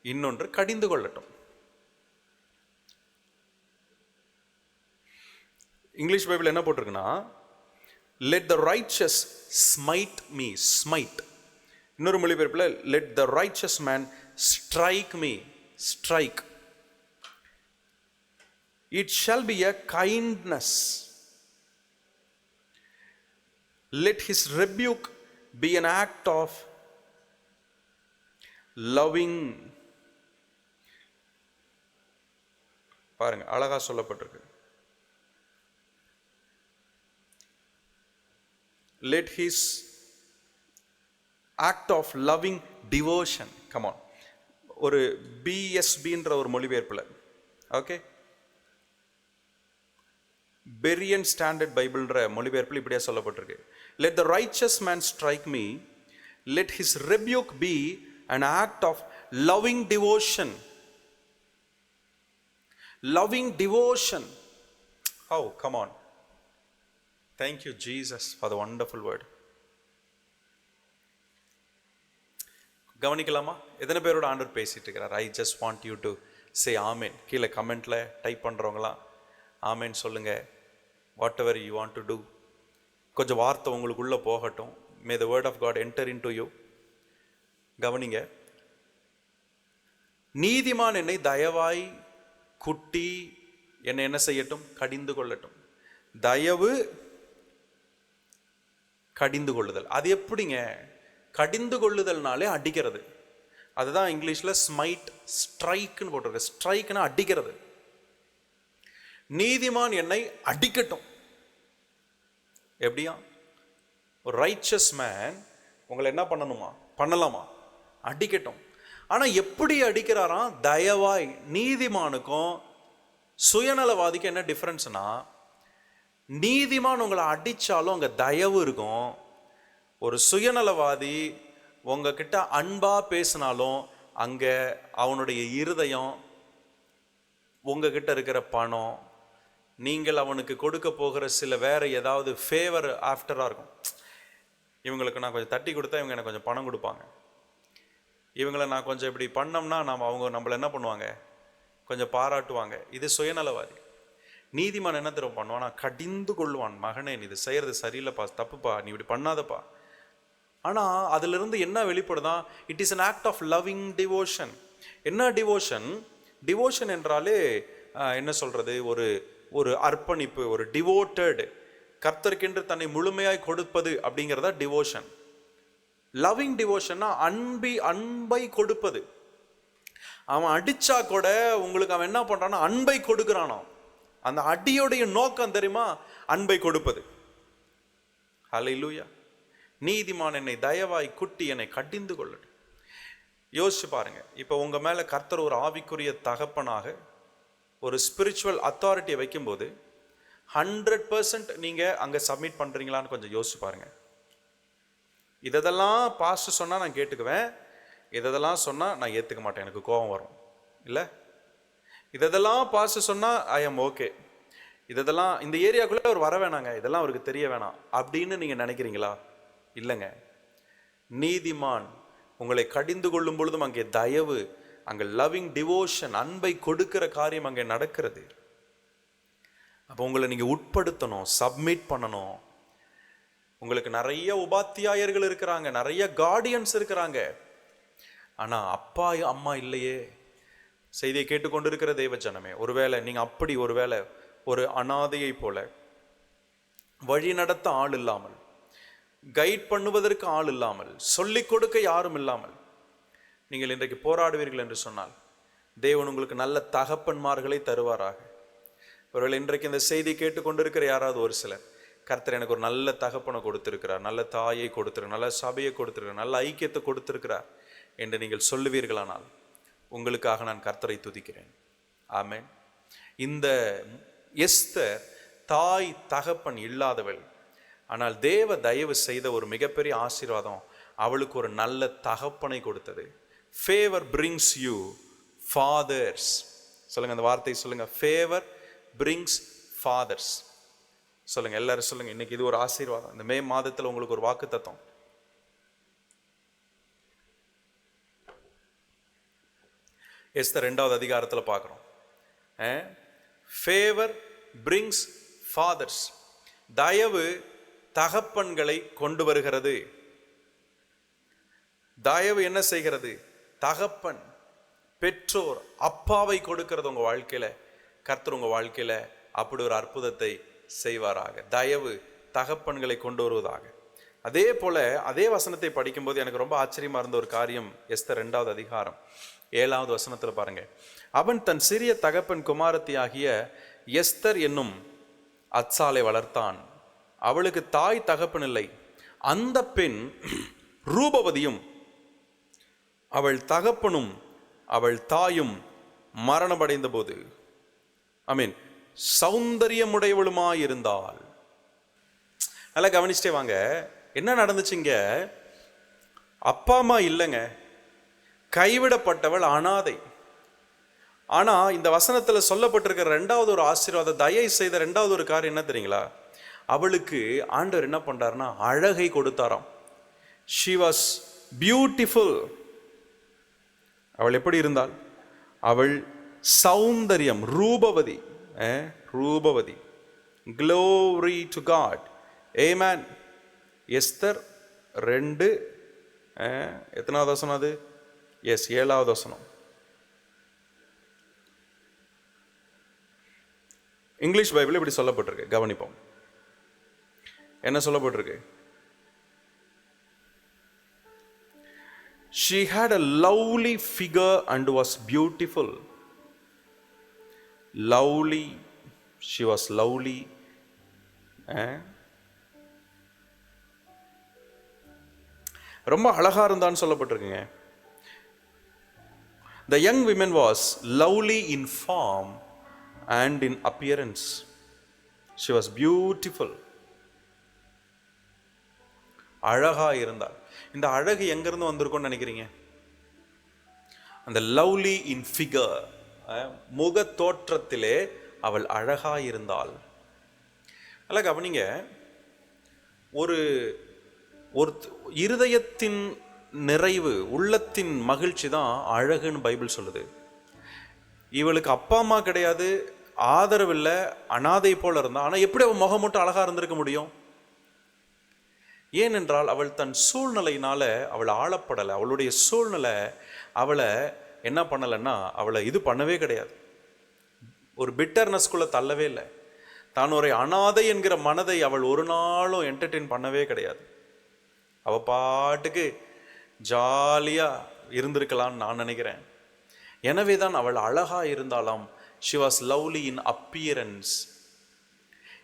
இன்னொன்று கடிந்து கொள்ளட்டும். இங்கிலீஷ் பைபிள் என்ன போட்டிருக்குன்னா, let the righteous smite me, smite. இன்னொரு மொழிபெயர்ப்பில் let the righteous man strike me, strike. It shall be a kindness. Let his rebuke be an act of loving. பாருங்க, அழகா சொல்லப்பட்டிருக்கு. Let his act of loving devotion. Come on. ஒரு BSBன்ற ஒரு மொழிபெயர்ப்புல, okay, பெரியன் standard பைபிள்ன்ற மொழிபெயர்ப்பில் இப்படியே சொல்லப்பட்டிருக்கு. Let the righteous man strike me, let his rebuke be an act of loving devotion. Loving devotion. How? Come on. Thank you, Jesus, for the wonderful word. கவனிக்கலாமா? எத்தனை பேரோட ஆண்டவர் பேசிட்டு இருக்கிறார்? I just want you to say amen. கீழே கமெண்ட்ல type பண்ணுறவங்களாம் ஆமேன் சொல்லுங்க. Whatever you want to do. கொஞ்சம் வார்த்தை உங்களுக்குள்ளே போகட்டும். May the word of God enter into you. கவனிங்க. நீதிமான் என்னை தயவாய் குட்டி என்னை என்ன செய்யட்டும்? கடிந்து கொள்ளட்டும். தயவு, கடிந்து கொள்ளுதல். அது எப்படிங்க? கடிந்து கொள்ளுதல்னாலே அடிக்கிறது. அதுதான் இங்கிலீஷ்ல ஸ்மைட், ஸ்ட்ரைக்னு போட்டிருக்கு. ஸ்ட்ரைக்னா அடிக்கிறது. நீதிமான் என்னை அடிக்கட்டும். எப்படியா? ஒரு ரைச்சஸ் மேன் உங்களை என்ன பண்ணணுமா? பண்ணலாமா? அடிக்கட்டும். ஆனா எப்படி அடிக்கிறாராம்? தயவாய். நீதிமானுக்கும் சுயநலவாதிக்கு என்ன டிஃபரன்ஸ்னா, நீதிமான் உங்களை அடிச்சாலும் அங்க தயவு இருக்கும். ஒரு சுயநலவாதி உங்ககிட்ட அன்பா பேசினாலும் அங்க அவனுடைய இருதயம் உங்ககிட்ட இருக்கிற பணம், நீங்கள் அவனுக்கு கொடுக்க போகிற சில வேற ஏதாவது ஃபேவர் ஆஃப்டரா இருக்கும். இவங்களுக்கு நான் கொஞ்சம் தட்டி கொடுத்தா இவங்க எனக்கு கொஞ்சம் பணம் கொடுப்பாங்க, இவங்களை நான் கொஞ்சம் இப்படி பண்ணோம்னா அவங்க நம்மளை என்ன பண்ணுவாங்க, கொஞ்சம் பாராட்டுவாங்க. இது சுயநலவாதி. நீதிமான் என்ன தெரியும் பண்ணுவான், நான் கடிந்து கொள்வான், மகனே நீ இது செய்யறது சரியில்லைப்பா, தப்புப்பா, நீ இப்படி பண்ணாதப்பா. ஆனால் அதிலிருந்து என்ன வெளிப்படுதான், it is an act of loving devotion. என்ன டிவோஷன்? டிவோஷன் என்றாலே என்ன சொல்றது, ஒரு ஒரு அர்ப்பணிப்பு, ஒரு டிவோட்டட், கர்த்தருக்கென்று தன்னை முழுமையாய் கொடுப்பது அப்படிங்கிறதா டிவோஷன். லவ்விங் டிவோஷன்னா அன்பை கொடுப்பது. அவன் அடிச்சா கூட உங்களுக்கு அவன் என்ன பண்றான்னா அன்பை கொடுக்கிறானோ. அந்த அடியோடைய நோக்கம் தெரியுமா, அன்பை கொடுப்பது. ஹல்லேலூயா. நீதிமான் என்னை தயவாய் குட்டி என்னை கடிந்து கொள்ளட்டும். யோசிச்சு பாருங்க, இப்போ உங்க மேல கர்த்தர் ஒரு ஆவிக்குரிய தகப்பனாக ஒரு ஸ்பிரிச்சுவல் அத்தாரிட்டியை வைக்கும்போது 100% நீங்க அங்க சப்மிட் பண்றீங்களான்னு கொஞ்சம் யோசிச்சு பாருங்க. இதெல்லாம் பாஸ்டர் சொன்னா நான் கேட்டுக்குவேன், இதெல்லாம் சொன்னா நான் ஏத்துக்க மாட்டேன், எனக்கு கோபம் வரும் இல்லை. இதெல்லாம் பாஸ்டர் சொன்னா ஐ எம் ஓகே, இதெல்லாம் இந்த ஏரியாக்குள்ள அவர் வர வேணாங்க, இதெல்லாம் அவருக்கு தெரிய வேணாம் அப்படின்னு நீங்க நினைக்கிறீங்களா? இல்லைங்க. நீதிமான் உங்களை கடிந்து கொள்ளும் பொழுதும் அங்கே தயவு, அங்கே லவ்விங் டிவோஷன், அன்பை கொடுக்கிற காரியம் அங்கே நடக்கிறது. அப்போ உங்களை நீங்க உட்படுத்தணும், சப்மிட் பண்ணணும். உங்களுக்கு நிறைய உபாத்தியாயர்கள் இருக்கிறாங்க, நிறைய கார்டியன்ஸ் இருக்கிறாங்க, ஆனா அப்பா அம்மா இல்லையே. செய்தியை கேட்டுக்கொண்டிருக்கிற தெய்வ ஜனமே, ஒருவேளை நீங்க அப்படி ஒருவேளை ஒரு அனாதையை போல, வழி நடத்த ஆள் இல்லாமல், கைட் பண்ணுவதற்கு ஆள் இல்லாமல், சொல்லிக் கொடுக்க யாரும் இல்லாமல் நீங்கள் இன்றைக்கு போராடுவீர்கள் என்று சொன்னால் தேவன் உங்களுக்கு நல்ல தகப்பன்மார்களை தருவாராக. ஒருவேளை இன்றைக்கு இந்த செய்தி கேட்டுக்கொண்டிருக்கிற யாராவது ஒரு சிலர், கர்த்தர் எனக்கு ஒரு நல்ல தகப்பனை கொடுத்திருக்கிறார், நல்ல தாயை கொடுத்திருக்கிறார், நல்ல சபையை கொடுத்திருக்கிறார், நல்ல ஐக்கியத்தை கொடுத்திருக்கிறார் என்று நீங்கள் சொல்லுவீர்களானால் உங்களுக்காக நான் கர்த்தரை துதிக்கிறேன். ஆமென். இந்த எஸ்தர் தாய் தகப்பன் இல்லாதவள், ஆனால் தேவ தயவு செய்த ஒரு மிகப்பெரிய ஆசீர்வாதம் அவளுக்கு ஒரு நல்ல தகப்பனை கொடுத்தது. Favour brings you fathers. சொல்லுங்க அந்த வார்த்தை சொல்லுங்க, ஃபேவர் பிரிங்ஸ் ஃபாதர்ஸ். சொல்லுங்க எல்லாரும் சொல்லுங்க. இன்னைக்கு இது ஒரு ஆசீர்வாதம். இந்த மே மாதத்தில் உங்களுக்கு ஒரு வாக்கு தத்தம். எஸ்தர் 2வது அதிகாரத்தில் பார்க்குறோம். Favour brings fathers. தயவு தகப்பன்களை கொண்டு வருகிறது. தயவு என்ன செய்கிறது? தகப்பன், பெற்றோர், அப்பாவை கொடுக்கிறது உங்க வாழ்க்கையில. கர்த்தர் உங்க வாழ்க்கையில அப்படி ஒரு அற்புதத்தை செய்வாராக. தயவு தகப்பன்களை கொண்டு வருவதாக. அதே போல அதே வசனத்தை படிக்கும்போது எனக்கு ரொம்ப ஆச்சரியமா இருந்த ஒரு காரியம், எஸ்தர் 2வது அதிகாரம் 7வது வசனத்துல பாருங்க. அவன் தன் சிறிய தகப்பன் குமாரத்தி ஆகிய எஸ்தர் என்னும் அத்சாலை வளர்த்தான். அவளுக்கு தாய் தகப்பன் இல்லை. அந்த பெண் ரூபவதியும் அவள் தகப்பனும் அவள் தாயும் மரணமடைந்த போது சௌந்தரியமுடையவளுமாயிருந்தாள். நல்லா கவனிச்சிட்டே வாங்க, என்ன நடந்துச்சுங்க? அப்பா அம்மா இல்லைங்க, கைவிடப்பட்டவள், அனாதை. ஆனா இந்த வசனத்துல சொல்லப்பட்டிருக்கிற 2வது ஒரு ஆசீர்வாதம், தயை செய்த 2வது ஒரு காரியம் என்ன தெரியுங்களா? அவளுக்கு ஆண்டவர் என்ன பண்றாருன்னா அழகை கொடுத்தாராம். she was beautiful. அவள் எப்படி இருந்தாள்? அவள் சௌந்தரியம், Rupavati. Rupavati. glory to God. amen. Esther 2 எத்தனாவது வசனம் அது? எஸ், 7வது வசனம். இங்கிலீஷ் பைபிள் இப்படி சொல்லப்பட்டிருக்கு, கவனிப்போம். என்ன சொல்லப்பட்டிருக்கு? She had a lovely figure and was beautiful. Lovely. She was lovely. ரொம்ப அழகா இருந்தான்னு சொல்லப்பட்டிருக்குங்க. The young woman was lovely in form and in appearance. She was beautiful. அழகா இருந்தால். இந்த அழகு எங்கிருந்து வந்திருக்கும்னு நினைக்கிறீங்க? அந்த லவ்லி இன் ஃபிகர், முக தோற்றத்திலே அவள் அழகா இருந்தாள். அல்ல கவனிங்க, ஒரு ஒரு இருதயத்தின் நிறைவு, உள்ளத்தின் மகிழ்ச்சி தான் அழகுன்னு பைபிள் சொல்லுது. இவளுக்கு அப்பா அம்மா கிடையாது, ஆதரவு இல்லை, அனாதை போல இருந்தா. ஆனால் எப்படி அவள் முகம் மட்டும் அழகா இருந்திருக்க முடியும்? ஏனென்றால் அவள் தன் சூழ்நிலையினால அவள் ஆளப்படலை. அவளுடைய சூழ்நிலை அவளை என்ன பண்ணலைன்னா, அவளை இது பண்ணவே கிடையாது, ஒரு பிட்டர்னஸ்குள்ளே தள்ளவே இல்லை. தான் ஒரு அனாதை என்கிற மனதை அவள் ஒரு நாளும் என்டர்டெயின் பண்ணவே கிடையாது. அவள் பாட்டுக்கு ஜாலியாக இருந்திருக்கலான்னு நான் நினைக்கிறேன். எனவே தான் அவள் அழகா இருந்தாலாம். she was lovely in appearance.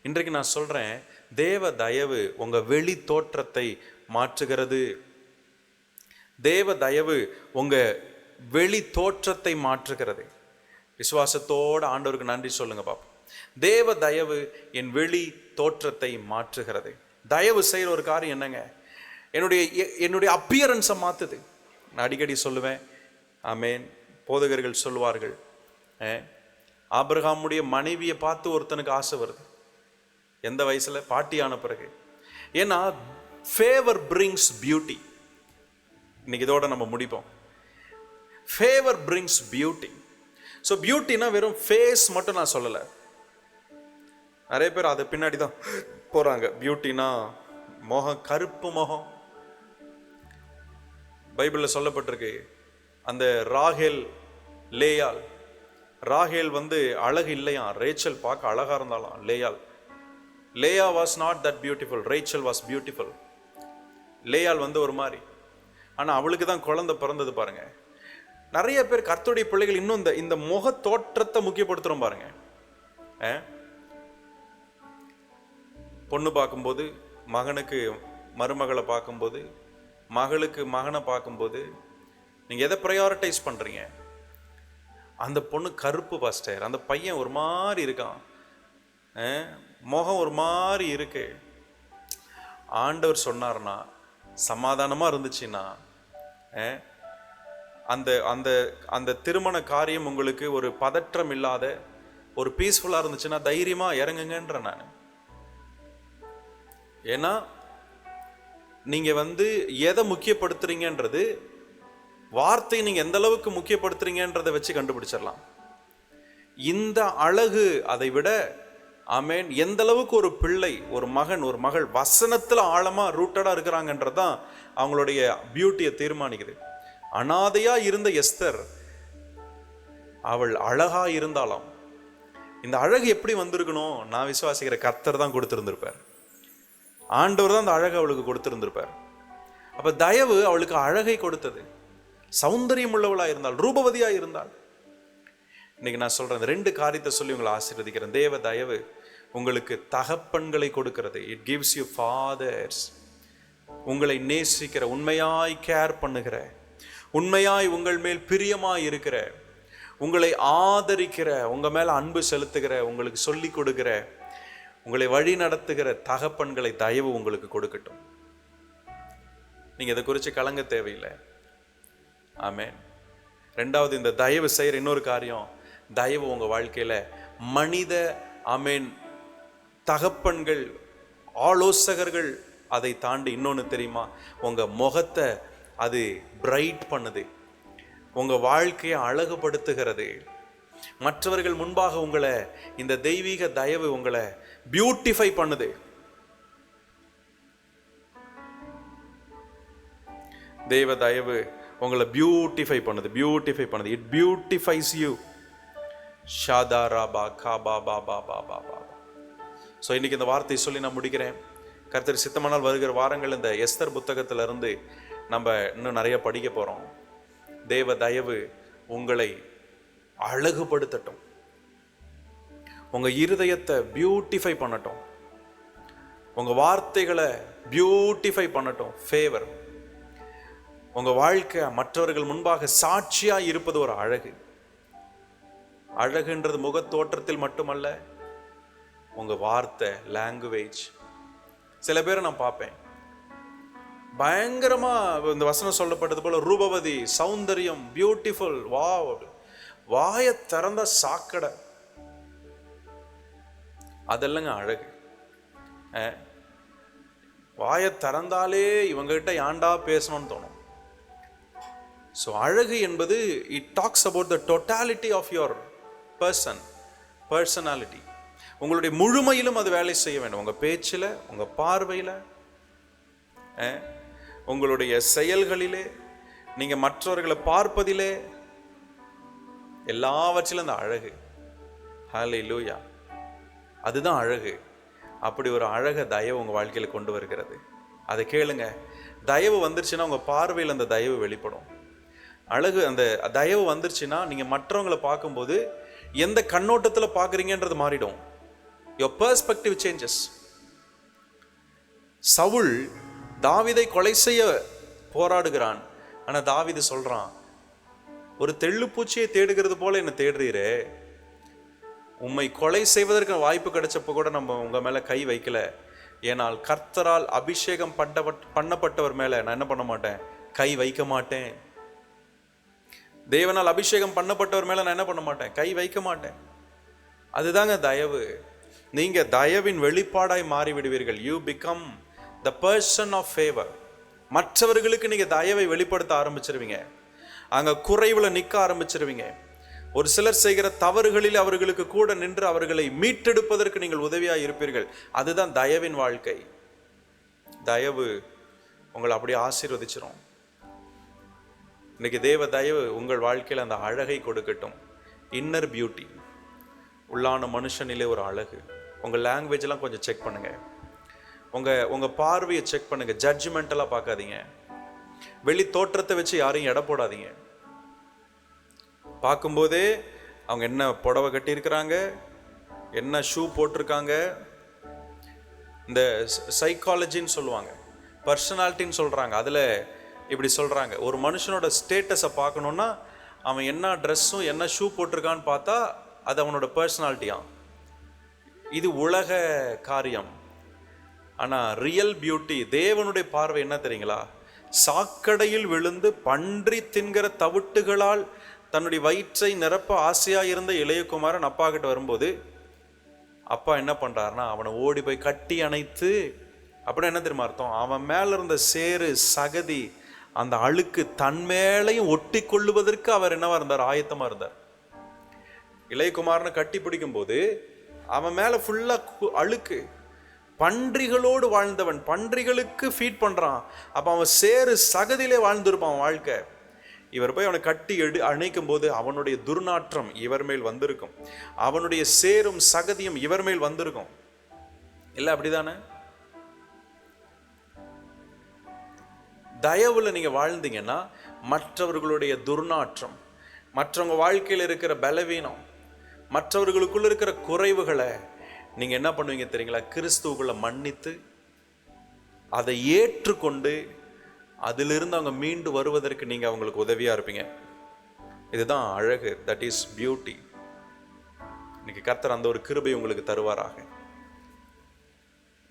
இன்றைக்கு நான் சொல்கிறேன், தேவ தயவு உங்கள் வெளி தோற்றத்தை மாற்றுகிறது. தேவ தயவு உங்கள் வெளி தோற்றத்தை மாற்றுகிறது. விசுவாசத்தோடு ஆண்டவருக்கு நன்றி சொல்லுங்க பாப்போம். தேவ தயவு என் வெளி தோற்றத்தை மாற்றுகிறது. தயவு செய்கிற ஒரு காரியம் என்னங்க? என்னுடைய அப்பியரன்ஸை மாற்றுது. நான் அடிக்கடி சொல்லுவேன், ஆமேன். போதகர்கள் சொல்லுவார்கள், ஆபிரகாமுடைய மனைவியை பார்த்து ஒருத்தனுக்கு ஆசை வருது. எந்த வயசுல? பாட்டியான பிறகு. ஏன்னா ஃபேவர் பிரிங்ஸ் பியூட்டி. இன்னைக்கு இதோட நம்ம முடிப்போம். Favour brings beauty. ஸோ பியூட்டினா வெறும் ஃபேஸ் மட்டும் நான் சொல்லலை. நிறைய பேர் அதை பின்னாடி தான் போறாங்க. பியூட்டினா முகம், கருப்பு முகம். பைபிளில் சொல்லப்பட்டிருக்கு, அந்த ராகேல் லேயாள், ராகேல் அழகு இல்லையா, ரேச்சல் பார்க்க அழகா இருந்தாலும் லேயாள். Leah was not that beautiful, Rachel was beautiful. லேயாள் ஒரு மாதிரி, ஆனால் அவளுக்கு தான் குழந்தை பிறந்தது பாருங்க. நிறைய பேர் கர்த்தருடைய பிள்ளைகள் இன்னும் இந்த முக தோற்றத்தை முக்கியப்படுத்துறோம் பாருங்க. பொண்ணு பார்க்கும்போது, மகனுக்கு மருமகளை பார்க்கும்போது, மகளுக்கு மகனை பார்க்கும்போது நீங்கள் எதை ப்ரையாரிட்டைஸ் பண்ணுறீங்க? அந்த பொண்ணு கருப்பு பாஸ்டர், அந்த பையன் ஒரு மாதிரி இருக்கான், முகம் ஒரு மாதிரி இருக்கு. ஆண்டவர் சொன்னார்னா, சமாதானமாக இருந்துச்சுன்னா, அந்த அந்த அந்த திருமண காரியம் உங்களுக்கு ஒரு பதற்றம் இல்லாத ஒரு பீஸ்ஃபுல்லாக இருந்துச்சுன்னா தைரியமாக இறங்குங்கன்ற நான். ஏன்னா நீங்கள் எதை முக்கியப்படுத்துறீங்கன்றது, வார்த்தை நீங்கள் எந்த அளவுக்கு முக்கியப்படுத்துறீங்கன்றதை வச்சு கண்டுபிடிச்சிடலாம். இந்த அழகு அதை விட, ஆமேன், எந்த அளவுக்கு ஒரு பிள்ளை, ஒரு மகன், ஒரு மகள் வசனத்தில் ஆழமாக ரூட்டடாக இருக்கிறாங்கன்றதான் அவங்களுடைய பியூட்டியை தீர்மானிக்குது. அனாதையா இருந்த எஸ்தர், அவள் அழகா இருந்தாலும், இந்த அழகு எப்படி வந்திருக்கணும்? நான் விசுவாசிக்கிற கர்த்தர் தான் கொடுத்திருந்திருப்பார். ஆண்டவர் தான் அந்த அழகு அவளுக்கு கொடுத்திருந்திருப்பார். அப்ப தயவு அவளுக்கு அழகை கொடுத்தது. சௌந்தரியம் உள்ளவளா இருந்தால், ரூபவதியா இருந்தால். இன்னைக்கு நான் சொல்றேன், ரெண்டு காரியத்தை சொல்லி உங்களை ஆசீர்வதிக்கிறேன். தேவ தயவு உங்களுக்கு தகப்பன்களை கொடுக்கிறது. It gives you fathers. உங்களை நேசிக்கிற, உண்மையாய் கேர் பண்ணுகிற, உண்மையாய் உங்கள் மேல் பிரியமாய் இருக்கிற, உங்களை ஆதரிக்கிற, உங்க மேல அன்பு செலுத்துகிற, உங்களுக்கு சொல்லி கொடுக்கிற, உங்களை வழி நடத்துகிற தகப்பன்களை தயவு உங்களுக்கு கொடுக்கட்டும். நீங்க இதை குறித்து கலங்க தேவையில்லை. ஆமென். ரெண்டாவது, இந்த தயவு செய்கிற இன்னொரு காரியம், தயவு உங்க வாழ்க்கையில மனித, ஆமென், தகப்பன்கள், ஆலோசகர்கள், அதை தாண்டி இன்னொன்று தெரியுமா? உங்க முகத்தை அது பிரைட் பண்ணுது, உங்க வாழ்க்கையை அழகுபடுத்துகிறது. மற்றவர்கள் முன்பாக உங்களை, இந்த தெய்வீக தயவு உங்களை பியூட்டிஃபை பண்ணுது. தெய்வ தயவு உங்களை பியூட்டிஃபை பண்ணுது, பியூட்டிஃபை பண்ணுது. It beautifies you. ஷாதாராபா காபா பாபா பாபா பாபா. ஸோ இன்னைக்கு இந்த வார்த்தையை சொல்லி நான் முடிக்கிறேன். கர்த்தர் சித்தமானால் வருகிற வாரங்கள் இந்த எஸ்தர் புத்தகத்திலிருந்து நம்ம இன்னும் நிறைய படிக்க போகிறோம். தேவ தயவு உங்களை அழகுபடுத்தட்டும், உங்க இருதயத்தை பியூட்டிஃபை பண்ணட்டும், உங்க வார்த்தைகளை பியூட்டிஃபை பண்ணட்டும். ஃபேவர் உங்க வாழ்க்கை மற்றவர்கள் முன்பாக சாட்சியா இருப்பது ஒரு அழகு. அழகுன்றது முக தோற்றத்தில் மட்டுமல்ல, உங்க வார்த்தை, லாங்குவேஜ். சில பேரை நான் பார்ப்பேன், பயங்கரமா இந்த வசனம் சொல்லப்பட்டது போல ரூபவதி, சௌந்தரியம், பியூட்டிஃபுல், வாவ், வாயை திறந்த சாக்கடை, அதெல்லாங்க அழகு. வாயை திறந்தாலே இவங்ககிட்ட ஏன்டா பேசணும்னு தோணும். ஸோ அழகு என்பது it talks about the totality of your personality. உங்களுடைய முழுமையிலும் அது வேலை செய்ய வேண்டும். உங்கள் பேச்சில், உங்கள் பார்வையில், உங்களுடைய செயல்களிலே, நீங்கள் மற்றவர்களை பார்ப்பதிலே, எல்லாவற்றிலும் அந்த அழகு. ஹல்லேலூயா, அதுதான் அழகு. அப்படி ஒரு அழகை தயவு உங்கள் வாழ்க்கையில் கொண்டு வருகிறது. அதை கேளுங்க. தயவு வந்துருச்சுன்னா உங்கள் பார்வையில் அந்த தயவு வெளிப்படும். அழகு, அந்த தயவு வந்துருச்சுன்னா நீங்கள் மற்றவங்களை பார்க்கும்போது எந்த கண்ணோட்டத்தில் பார்க்குறீங்கன்றது மாறிடும். Your perspective changes. சவுல் தாவீதை கொலை செய்ய போராடுகிறான். ஆனால் தாவீது சொல்றான், ஒரு தெள்ளுப்பூச்சியை தேடுகிறது போல என்னை தேடுறீரே, உம்மை கொலை செய்வதற்கு வாய்ப்பு கிடைச்சப்போ கூட நம்ம உங்க மேல கை வைக்கல. ஏனால் கர்த்தரால் அபிஷேகம் பண்ணப்பட்டவர் மேல நான் என்ன பண்ண மாட்டேன், கை வைக்க மாட்டேன். தேவனால் அபிஷேகம் பண்ணப்பட்டவர் மேல நான் என்ன பண்ண மாட்டேன், கை வைக்க மாட்டேன். அதுதாங்க தயவு. நீங்க தயவின் வெளிப்பாடாய் மாறி விடுவீர்கள். You become the person of favour. மற்றவர்களுக்கு நீங்க தயவை வெளிப்படுத்த ஆரம்பிச்சிருவீங்க. அங்க குறைவுல நிற்க ஆரம்பிச்சிருவீங்க. ஒரு சிலர் செய்கிற தவறுகளில் அவர்களுக்கு கூட நின்று அவர்களை மீட்டெடுப்பதற்கு நீங்கள் உதவியாக இருப்பீர்கள். அதுதான் தயவின் வாழ்க்கை. தயவு உங்களை அப்படியே ஆசீர்வதிச்சிரும். இன்னைக்கு தேவ தயவு உங்கள் வாழ்க்கையில் அந்த அழகை கொடுக்கட்டும். இன்னர் பியூட்டி, உள்ளான மனுஷனிலே ஒரு அழகு. உங்கள் லாங்குவேஜெல்லாம் கொஞ்சம் செக் பண்ணுங்க. உங்க பார்வையை செக் பண்ணுங்க. ஜட்ஜ்மெண்டெல்லாம் பார்க்காதீங்க. வெளி தோற்றத்தை வச்சு யாரையும் எடை போடாதீங்க. பார்க்கும்போதே அவங்க என்ன புடவை கட்டியிருக்கிறாங்க, என்ன ஷூ போட்டிருக்காங்க, இந்த சைக்காலஜின்னு சொல்லுவாங்க, பர்சனாலிட்டின்னு சொல்கிறாங்க. அதில் இப்படி சொல்கிறாங்க, ஒரு மனுஷனோட ஸ்டேட்டஸை பார்க்கணுன்னா அவன் என்ன ட்ரெஸ்ஸும் என்ன ஷூ போட்டிருக்கான்னு பார்த்தா அது அவனோட பர்சனாலிட்டியாம். இது உலக காரியம். ஆனால் ரியல் பியூட்டி, தேவனுடைய பார்வை என்ன தெரியுங்களா? சாக்கடையில் விழுந்து பன்றி தின்கிற தவிட்டுகளால் தன்னுடைய வயிற்றை நிரப்ப ஆசையாக இருந்த இளையகுமாரன் அப்பா கிட்ட வரும்போது அப்பா என்ன பண்ணுறாருன்னா அவனை ஓடி போய் கட்டி அணைத்து, அப்படின்னா என்ன தெரியுமா அர்த்தம்? அவன் மேலே இருந்த சேறு சகதி அந்த அழுக்கு தன் மேலையும் ஒட்டி கொள்ளுவதற்கு அவர் என்னவா இருந்தார், ஆயத்தமாக இருந்தார். இளையகுமாரனை கட்டி பிடிக்கும் போது அவன் மேலே ஃபுல்லாக அழுக்கு. பன்றிகளோடு வாழ்ந்தவன், பன்றிகளுக்கு ஃபீட் பண்ணுறான். அப்போ அவன் சேறு சகதியிலே வாழ்ந்திருப்பான் வாழ்க்கை. இவர் போய் அவனை கட்டி அணைக்கும் போது அவனுடைய துர்நாற்றம் இவர் மேல் வந்திருக்கும், அவனுடைய சேரும் சகதியும் இவர் மேல் வந்திருக்கும். இல்லை அப்படிதானே? தயவுல நீங்க வாழ்ந்தீங்கன்னா மற்றவர்களுடைய துர்நாற்றம், மற்றவங்க வாழ்க்கையில் இருக்கிற பலவீனம், மற்றவர்களுக்குள்ள இருக்கிற குறைவுகளை நீங்க என்ன பண்ணுவீங்க தெரியுங்களா? கிறிஸ்துவுக்குள்ள மன்னித்து அதை ஏற்றுக்கொண்டு அதிலிருந்து அவங்க மீண்டு வருவதற்கு நீங்க அவங்களுக்கு உதவியா இருப்பீங்க. இதுதான் அழகு. That is beauty. இன்னைக்கு கர்த்தர் அந்த ஒரு கிருபை உங்களுக்கு தருவாராக.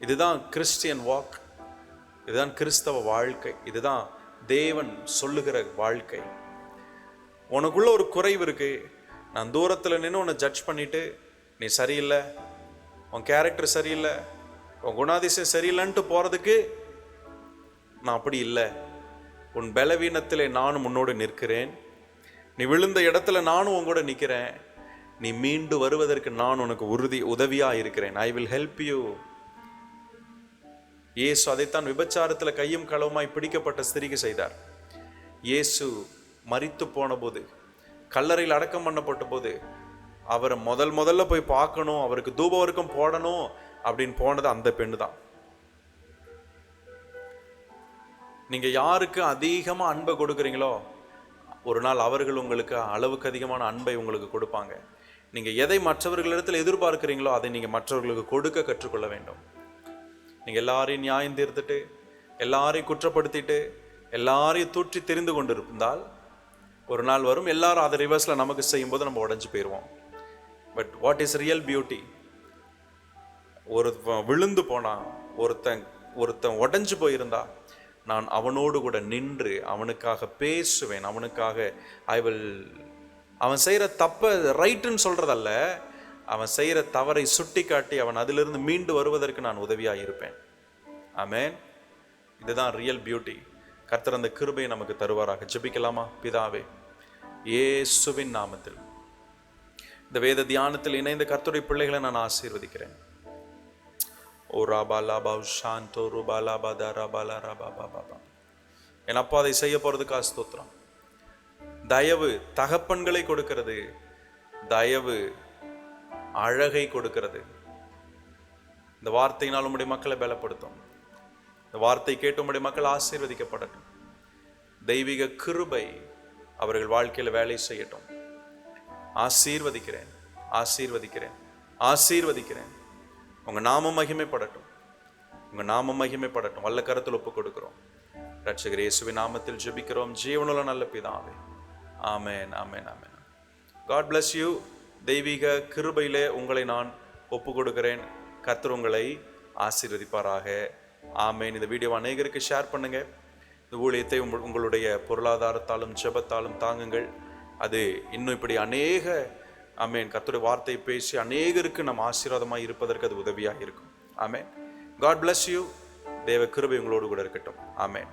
இதுதான் கிறிஸ்டியன் வாக். இதுதான் கிறிஸ்தவ வாழ்க்கை. இதுதான் தேவன் சொல்லுகிற வாழ்க்கை. உனக்குள்ள ஒரு குறைவு இருக்கு, நான் தூரத்தில் நின்று உன்னை ஜட்ஜ் பண்ணிட்டு நீ சரியில்லை, உன் கேரக்டர் சரியில்லை, உன் குணாதிசயம் சரியில்லைன்ட்டு போறதுக்கு நான் அப்படி இல்லை. உன் பலவீனத்திலே நானும் உன்னோடு நிற்கிறேன். நீ விழுந்த இடத்துல நானும் உன் கூட நிற்கிறேன். நீ மீண்டு வருவதற்கு நான் உனக்கு உதவியா இருக்கிறேன். I will help you. இயேசு அதைத்தான் விபச்சாரத்தில் கையும் களவுமாய் பிடிக்கப்பட்ட ஸ்திரீக்கு செய்தார். இயேசு மரித்து போன போது, கல்லறையில் அடக்கம் பண்ணப்பட்ட போது அவரை முதல்ல போய் பார்க்கணும், அவருக்கு தூபவர்க்கம் போடணும் அப்படின்னு போனது அந்த பெண்ணு தான். நீங்க யாருக்கு அதிகமா அன்பை கொடுக்குறீங்களோ ஒரு நாள் அவர்கள் உங்களுக்கு அளவுக்கு அதிகமான அன்பை உங்களுக்கு கொடுப்பாங்க. நீங்க எதை மற்றவர்களிடத்தில் எதிர்பார்க்கிறீங்களோ அதை நீங்க மற்றவர்களுக்கு கொடுக்க கற்றுக்கொள்ள வேண்டும். நீங்க எல்லாரையும் நியாயம் தீர்த்துட்டு, எல்லாரையும் குற்றப்படுத்திட்டு, எல்லாரையும் தூற்றி தெரிந்து கொண்டு இருந்தால் ஒரு நாள் வரும் எல்லாரும் அதை ரிவர்ஸ்ல நமக்கு செய்யும் போது நம்ம உடஞ்சு போயிடுவோம். But what is real beauty? ஒரு விழுந்து போனா, ஒருத்தன் உடஞ்சு போயிருந்தா நான் அவனோடு கூட நின்று அவனுக்காக பேசுவேன். அவனுக்காக அவன் செய்கிற தப்பை ரைட்டுன்னு சொல்கிறதல்ல, அவன் செய்கிற தவறை சுட்டி காட்டி அவன் அதிலிருந்து மீண்டு வருவதற்கு நான் உதவியாக இருப்பேன். ஆமென். இதுதான் ரியல் பியூட்டி. கர்த்தர் அந்த கிருபையை நமக்கு தருவாராக. ஜெபிக்கலாமா? பிதாவே, இயேசுவின் நாமத்தில் இந்த வேத தியானத்தில் இணைந்த கர்த்தருடைய பிள்ளைகளை நான் ஆசீர்வதிக்கிறேன். ஓ ராபா லாபா ஷாந்தோ ரூபா லாபா தா ராபா லா ராபா பாபா. என் அப்பா அதை செய்ய போறதுக்காக ஸ்தோத்திரம். தயவு தகப்பன்களை கொடுக்கிறது, தயவு அழகை கொடுக்கிறது. இந்த வார்த்தையினால் உம்முடைய மக்களை பலப்படுத்தும். இந்த வார்த்தை கேட்டு உம்முடைய மக்கள் ஆசீர்வதிக்கப்படட்டும். தெய்வீக கிருபை அவர்கள் வாழ்க்கையில் வேலை செய்யட்டும். ஆசீர்வதிக்கிறேன், ஆசீர்வதிக்கிறேன், ஆசீர்வதிக்கிறேன். உங்க நாமம் மகிமைப்படட்டும், உங்க நாமம் மகிமைப்படட்டும். வல்ல கரத்தில் ஒப்பு கொடுக்கிறோம். ரட்சகர் இயேசுவின் நாமத்தில் ஜெபிக்கிறோம் ஜீவனுள்ள நல்ல பிதாவே. ஆமென், ஆமென், ஆமென். God bless you. தெய்வீக கிருபையிலே உங்களை நான் ஒப்பு கொடுக்கிறேன். கர்த்தர் உங்களை ஆசீர்வதிப்பாராக. ஆமென். இந்த வீடியோவை அநேகருக்கு ஷேர் பண்ணுங்க. இந்த ஊழியத்தை உங்களுடைய பொருளாதாரத்தாலும் ஜெபத்தாலும் தாங்குங்கள். அது இன்னும் இப்படி அநேக ஆமென் கர்த்தருடைய வார்த்தை பேசி அநேகருக்கு நம் ஆசீர்வாதமாக இருப்பதற்கு அது உதவியாக இருக்கும். ஆமென். God bless you. தேவ கிருபை உங்களோடு கூட இருக்கட்டும். ஆமென்.